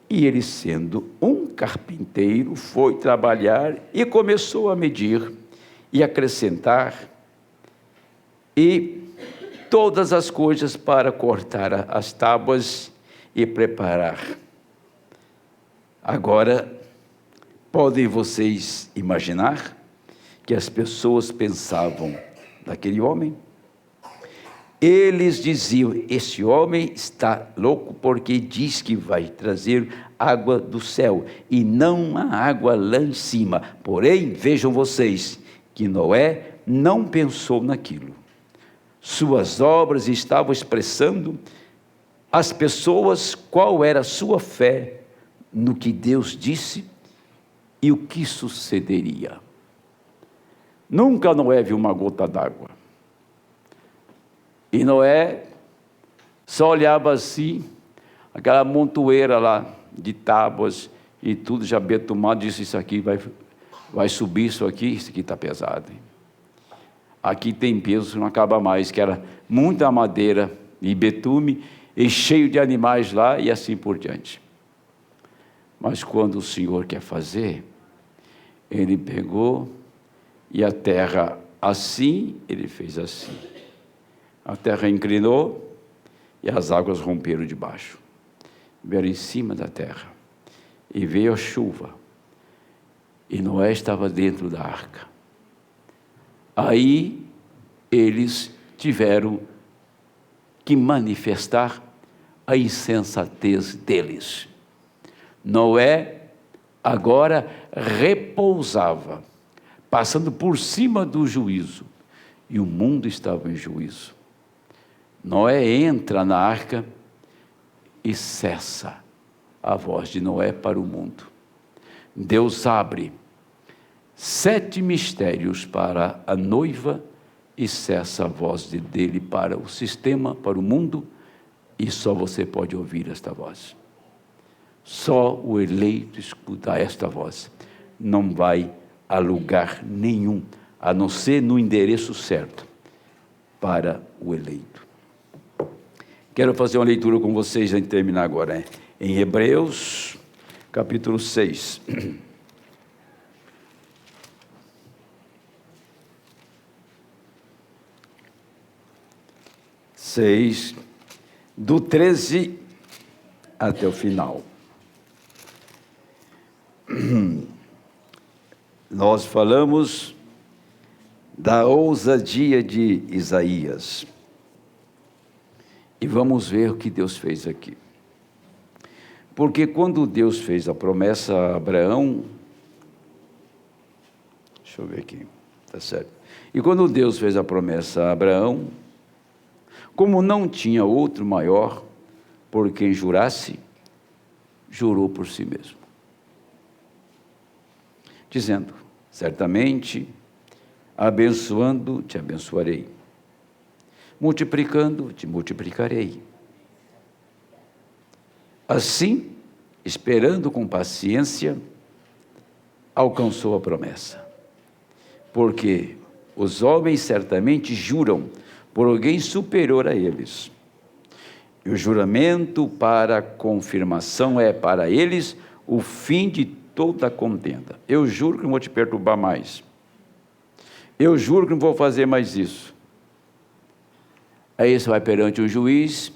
E ele, sendo um carpinteiro, foi trabalhar e começou a medir e acrescentar e todas as coisas para cortar as tábuas e preparar. Agora, podem vocês imaginar que as pessoas pensavam daquele homem? Eles diziam: esse homem está louco porque diz que vai trazer água do céu e não a água lá em cima. Porém, vejam vocês que Noé não pensou naquilo. Suas obras estavam expressando às pessoas qual era a sua fé no que Deus disse e o que sucederia. Nunca Noé viu uma gota d'água. E Noé só olhava assim, aquela montoeira lá de tábuas e tudo já betumado, disse: isso aqui vai subir, isso aqui está pesado. Hein? Aqui tem peso que não acaba mais, que era muita madeira e betume, e cheio de animais lá e assim por diante. Mas quando o Senhor quer fazer, ele pegou e a terra assim, ele fez assim. A terra inclinou e as águas romperam debaixo. Vieram em cima da terra. E veio a chuva. E Noé estava dentro da arca. Aí eles tiveram que manifestar a insensatez deles. Noé agora repousava, passando por cima do juízo. E o mundo estava em juízo. Noé entra na arca e cessa a voz de Noé para o mundo. Deus abre 7 mistérios para a noiva e cessa a voz dele para o sistema, para o mundo, e só você pode ouvir esta voz. Só o eleito escuta esta voz. Não vai a lugar nenhum a não ser no endereço certo para o eleito. Quero fazer uma leitura com vocês antes de terminar agora, em Hebreus, capítulo 6. Do 13 até o final. Nós falamos da ousadia de Isaías. E vamos ver o que Deus fez aqui. Porque quando Deus fez a promessa a Abraão, deixa eu ver aqui, está certo. E quando Deus fez a promessa a Abraão, como não tinha outro maior por quem jurasse, jurou por si mesmo, dizendo: certamente, abençoando, te abençoarei, multiplicando, te multiplicarei. Assim, esperando com paciência, alcançou a promessa. Porque os homens certamente juram por alguém superior a eles. E o juramento para confirmação é para eles o fim de toda contenda. Eu juro que não vou te perturbar mais. Eu juro que não vou fazer mais isso. Aí você vai perante o juiz,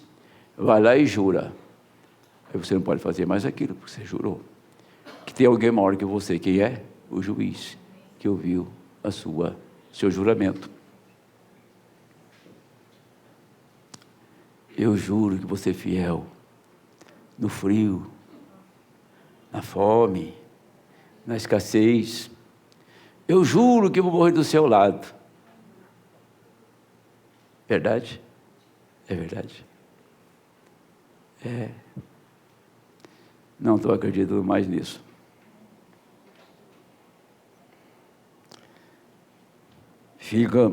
vai lá e jura. Aí você não pode fazer mais aquilo, porque você jurou. Que tem alguém maior que você. Quem é? O juiz, que ouviu seu juramento. Eu juro que vou ser fiel no frio, na fome, na escassez. Eu juro que vou morrer do seu lado. Verdade? É verdade? Não estou acreditando mais nisso. Fica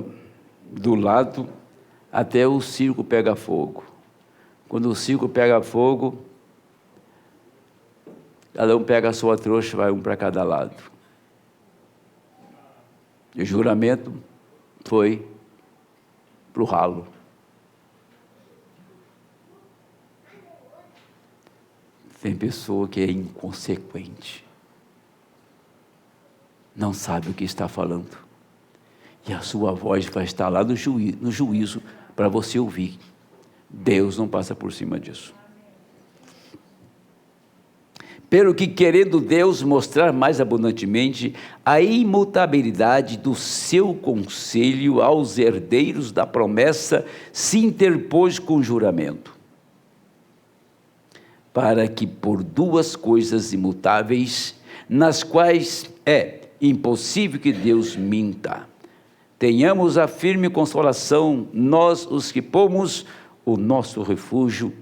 do lado até o circo pega fogo. Quando o circo pega fogo, cada um pega a sua trouxa, vai um para cada lado. E o juramento foi para o ralo. Tem pessoa que é inconsequente, não sabe o que está falando, e a sua voz vai estar lá no juízo para você ouvir. Deus não passa por cima disso. Pelo que, querendo Deus mostrar mais abundantemente a imutabilidade do seu conselho aos herdeiros da promessa, se interpôs com juramento, para que por duas coisas imutáveis, nas quais é impossível que Deus minta, tenhamos a firme consolação, nós os que pomos o nosso refúgio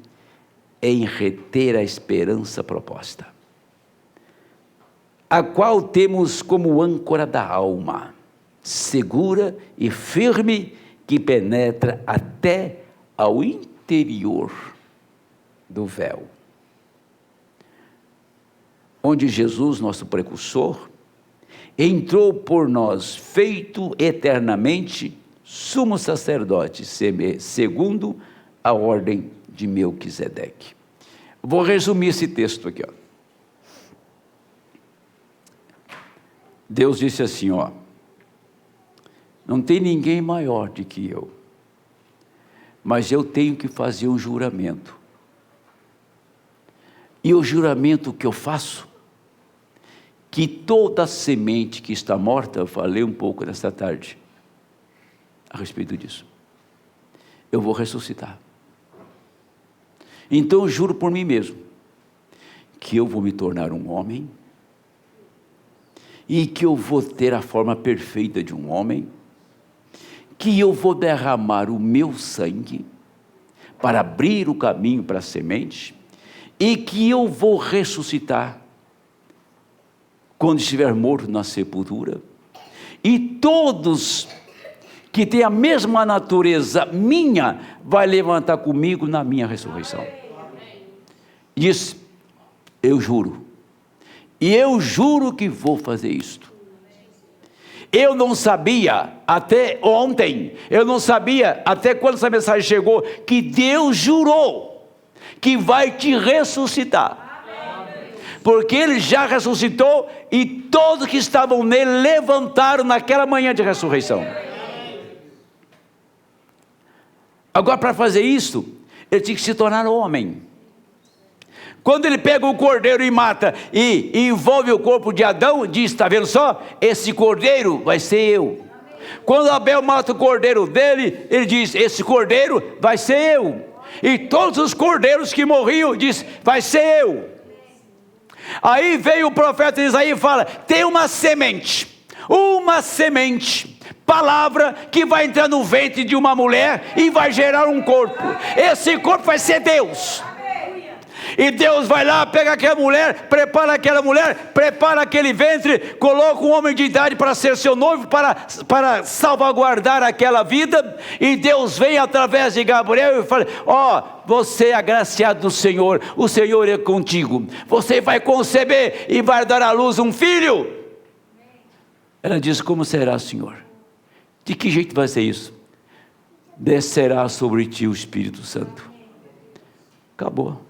em reter a esperança proposta, a qual temos como âncora da alma, segura e firme, que penetra até ao interior do véu, onde Jesus, nosso precursor, entrou por nós, feito eternamente sumo sacerdote, segundo a ordem de Melquisedeque. Vou resumir esse texto aqui. Deus disse assim, não tem ninguém maior do que eu, mas eu tenho que fazer um juramento. E o juramento que eu faço, que toda semente que está morta, eu falei um pouco nesta tarde a respeito disso, eu vou ressuscitar. Então eu juro por mim mesmo, que eu vou me tornar um homem, e que eu vou ter a forma perfeita de um homem, que eu vou derramar o meu sangue, para abrir o caminho para a semente, e que eu vou ressuscitar, quando estiver morto na sepultura, e todos que têm a mesma natureza minha, vai levantar comigo na minha ressurreição. Diz, eu juro, e eu juro que vou fazer isto. Eu não sabia até ontem, eu não sabia até quando essa mensagem chegou, que Deus jurou que vai te ressuscitar. Porque Ele já ressuscitou e todos que estavam nele levantaram naquela manhã de ressurreição. Agora, para fazer isso, Ele tinha que se tornar homem. Quando Ele pega o cordeiro e mata e envolve o corpo de Adão, diz, está vendo só? Esse cordeiro vai ser eu. Quando Abel mata o cordeiro dele, ele diz, esse cordeiro vai ser eu. E todos os cordeiros que morriam, diz, vai ser eu. Aí veio o profeta Isaías e fala, tem uma semente, palavra que vai entrar no ventre de uma mulher e vai gerar um corpo. Esse corpo vai ser Deus. E Deus vai lá, pega aquela mulher, prepara aquele ventre, coloca um homem de idade para ser seu noivo, para salvaguardar aquela vida. E Deus vem através de Gabriel e fala, você é agraciado do Senhor, o Senhor é contigo, você vai conceber e vai dar à luz um filho. Ela diz, como será, Senhor? De que jeito vai ser isso? Descerá sobre ti o Espírito Santo. Acabou.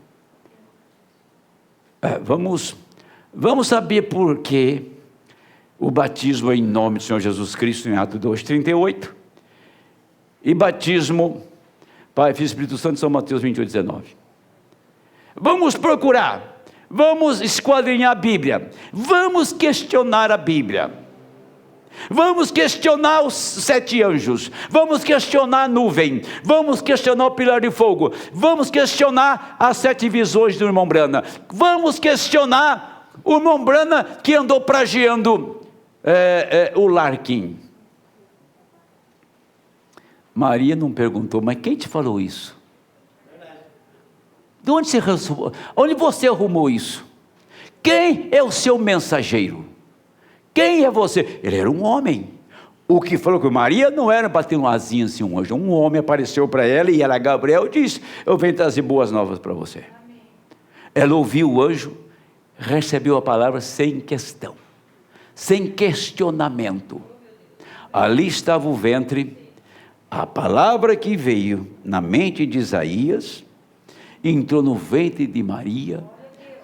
Vamos saber por que o batismo em nome do Senhor Jesus Cristo em Atos 2:38 e batismo Pai, Filho e Espírito Santo, São Mateus 28:19. Vamos procurar, vamos esquadrinhar a Bíblia, vamos questionar a Bíblia, vamos questionar os 7 anjos, vamos questionar a nuvem, vamos questionar o pilar de fogo, vamos questionar as 7 visões do irmão Brana, vamos questionar o irmão Brana que andou pragiando o Larkin. Maria não perguntou, mas quem te falou isso? De onde você arrumou isso? Quem é o seu mensageiro? Quem é você? Ele era um homem. O que falou que Maria não era para ter um asinho assim, um anjo. Um homem apareceu para ela e ela, Gabriel, disse, eu venho trazer boas novas para você. Ela ouviu o anjo, recebeu a palavra sem questão, sem questionamento. Ali estava o ventre, a palavra que veio na mente de Isaías, entrou no ventre de Maria,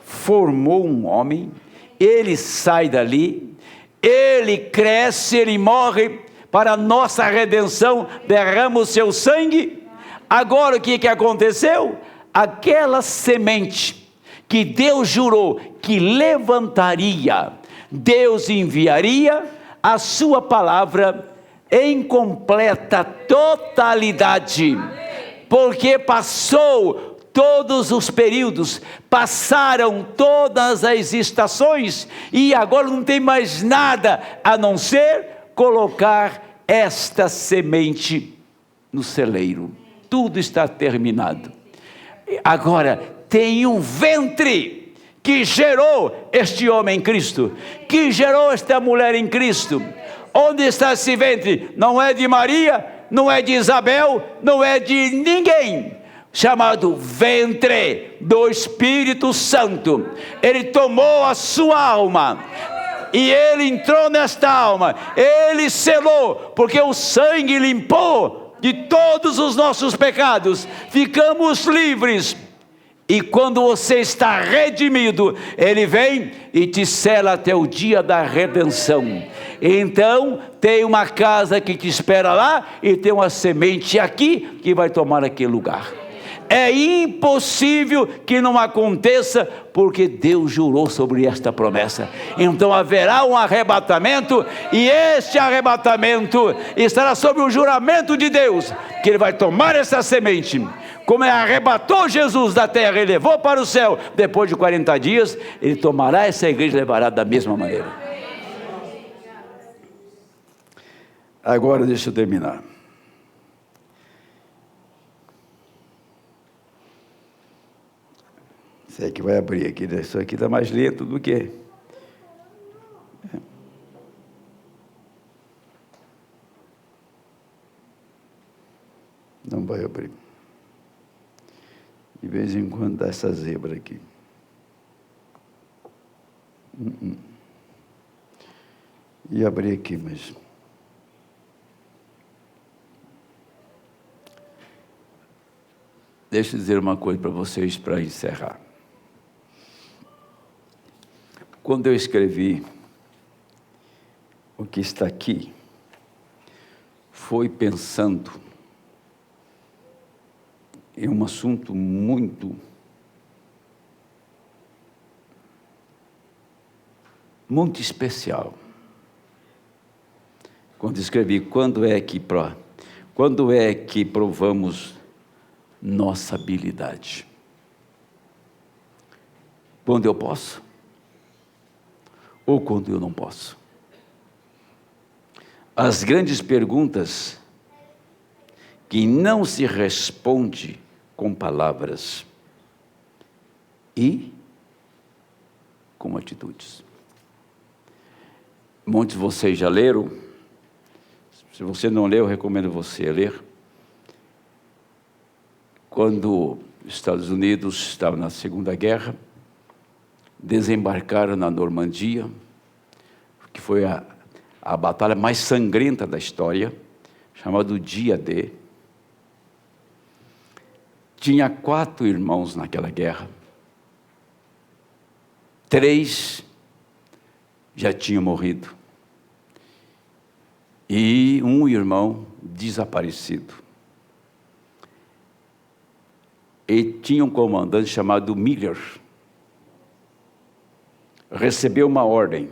formou um homem, ele sai dali, ele cresce, ele morre para a nossa redenção, derrama o seu sangue. Agora o que aconteceu? Aquela semente que Deus jurou que levantaria, Deus enviaria a sua palavra em completa totalidade, porque passou todos os períodos, passaram todas as estações, e agora não tem mais nada a não ser colocar esta semente no celeiro. Tudo está terminado. Agora tem um ventre que gerou este homem em Cristo, que gerou esta mulher em Cristo. Onde está esse ventre? Não é de Maria, não é de Isabel, não é de ninguém. Chamado ventre do Espírito Santo. Ele tomou a sua alma e ele entrou nesta alma, ele selou, porque o sangue limpou de todos os nossos pecados, ficamos livres. E quando você está redimido, ele vem e te sela até o dia da redenção. Então tem uma casa que te espera lá, e tem uma semente aqui que vai tomar aquele lugar. É impossível que não aconteça, porque Deus jurou sobre esta promessa. Então haverá um arrebatamento, e este arrebatamento estará sobre o juramento de Deus, que Ele vai tomar essa semente, como Ele arrebatou Jesus da terra e levou para o céu. Depois de 40 dias, Ele tomará essa igreja e levará da mesma maneira. Agora deixa eu terminar. Isso aqui vai abrir aqui, né? Isso aqui está mais lento do que... Não vai abrir. De vez em quando dá essa zebra aqui. E abrir aqui, mas... Deixa eu dizer uma coisa para vocês para encerrar. Quando eu escrevi o que está aqui, foi pensando em um assunto muito especial. Quando escrevi, quando é que provamos nossa habilidade? Quando eu posso? Ou quando eu não posso? As grandes perguntas que não se responde com palavras e com atitudes. Muitos de vocês já leram. Se você não leu, eu recomendo você ler. Quando os Estados Unidos estavam na Segunda Guerra, desembarcaram na Normandia, que foi a batalha mais sangrenta da história, chamada Dia D. Tinha 4 irmãos naquela guerra. 3 já tinham morrido. E um irmão desaparecido. E tinha um comandante chamado Miller. Recebeu uma ordem: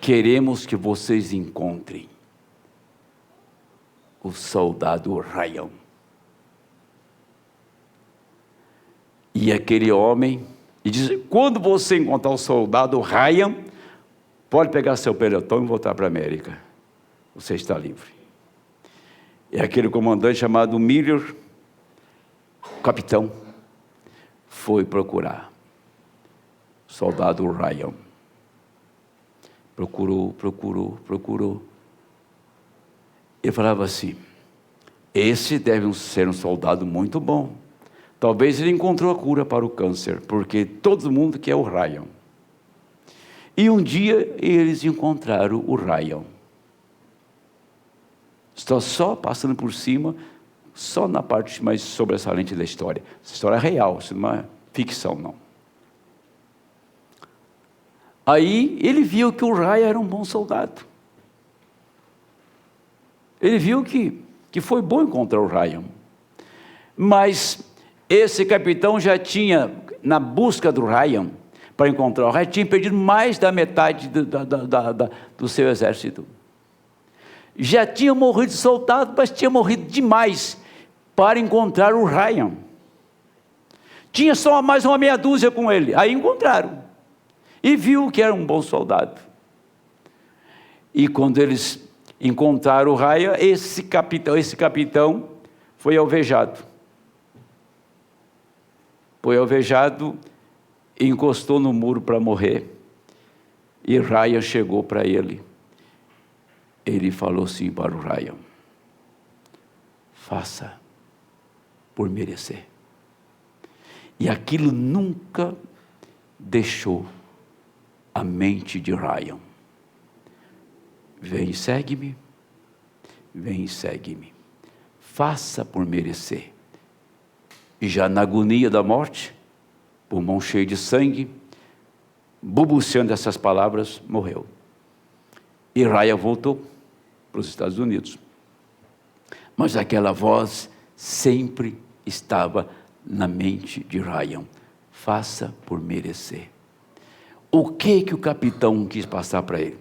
queremos que vocês encontrem o soldado Ryan. E aquele homem, e diz: quando você encontrar o soldado Ryan, pode pegar seu pelotão e voltar para a América. Você está livre. E aquele comandante chamado Miller, o capitão, foi procurar o soldado Ryan. Procurou. Ele falava assim: esse deve ser um soldado muito bom. Talvez ele encontrou a cura para o câncer, porque todo mundo quer o Ryan. E um dia eles encontraram o Ryan. Estou só passando por cima, só na parte mais sobressalente da história. Essa história é real, isso não é ficção, não. Aí ele viu que o Ryan era um bom soldado. Ele viu que foi bom encontrar o Ryan. Mas esse capitão já tinha, na busca do Ryan, para encontrar o Ryan, tinha perdido mais da metade do seu exército. Já tinha morrido soldado, mas tinha morrido demais para encontrar o Ryan. Tinha só mais uma meia dúzia com ele. Aí encontraram. E viu que era um bom soldado. E quando eles encontraram o Ryan, esse capitão foi alvejado. Foi alvejado e encostou no muro para morrer. E Ryan chegou para ele. Ele falou assim para o Ryan: faça por merecer. E aquilo nunca deixou a mente de Ryan. Vem e segue-me. Vem e segue-me. Faça por merecer. E já na agonia da morte, pulmão cheio de sangue, balbuciando essas palavras, morreu. E Ryan voltou para os Estados Unidos. Mas aquela voz sempre estava na mente de Ryan: faça por merecer. O que o capitão quis passar para ele?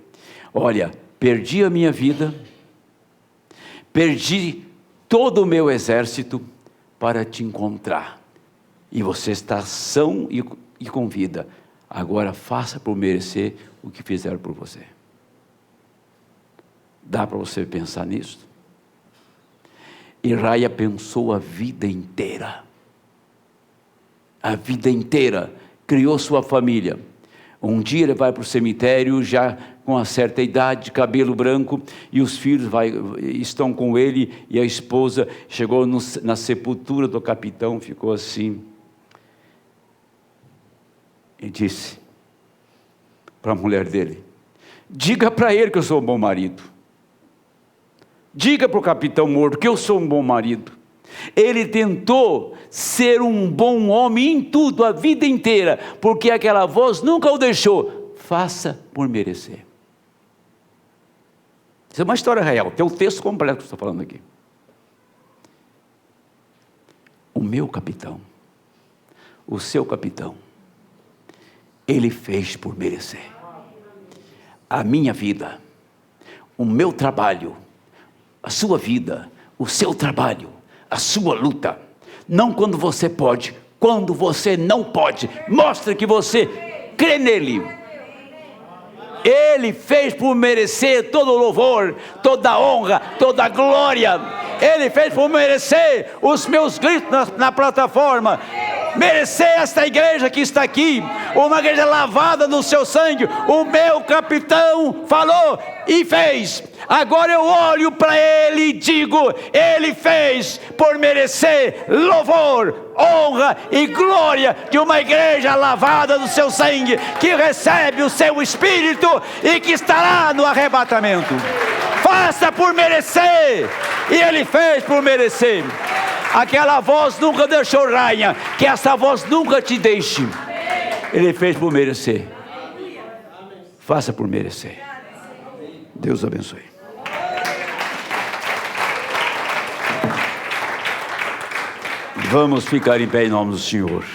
Olha, perdi a minha vida, perdi todo o meu exército para te encontrar, e você está são e com vida. Agora faça por merecer o que fizeram por você. Dá para você pensar nisso? E Ryan pensou a vida inteira, criou sua família. Um dia ele vai para o cemitério, já com uma certa idade, cabelo branco, e os filhos estão com ele, e a esposa chegou na sepultura do capitão, ficou assim, e disse para a mulher dele: diga para ele que eu sou um bom marido. Diga para o capitão morto que eu sou um bom marido. Ele tentou ser um bom homem em tudo, a vida inteira, porque aquela voz nunca o deixou. Faça por merecer. Isso é uma história real, tem o texto completo que eu estou falando aqui. O meu capitão, o seu capitão, ele fez por merecer. A minha vida, o meu trabalho, a sua vida, o seu trabalho, a sua luta, não quando você pode, quando você não pode, mostra que você crê nele. Ele fez por merecer todo o louvor, toda a honra, toda a glória. Ele fez por merecer os meus gritos na plataforma, merecer esta igreja que está aqui, uma igreja lavada no seu sangue. O meu capitão falou e fez. Agora eu olho para ele e digo: ele fez por merecer louvor, honra e glória de uma igreja lavada no seu sangue, que recebe o seu Espírito e que estará no arrebatamento. Faça por merecer, e ele fez por merecer. Aquela voz nunca deixou rainha, que essa voz nunca te deixe. Ele fez por merecer. Faça por merecer. Deus abençoe. Vamos ficar em pé em nome do Senhor.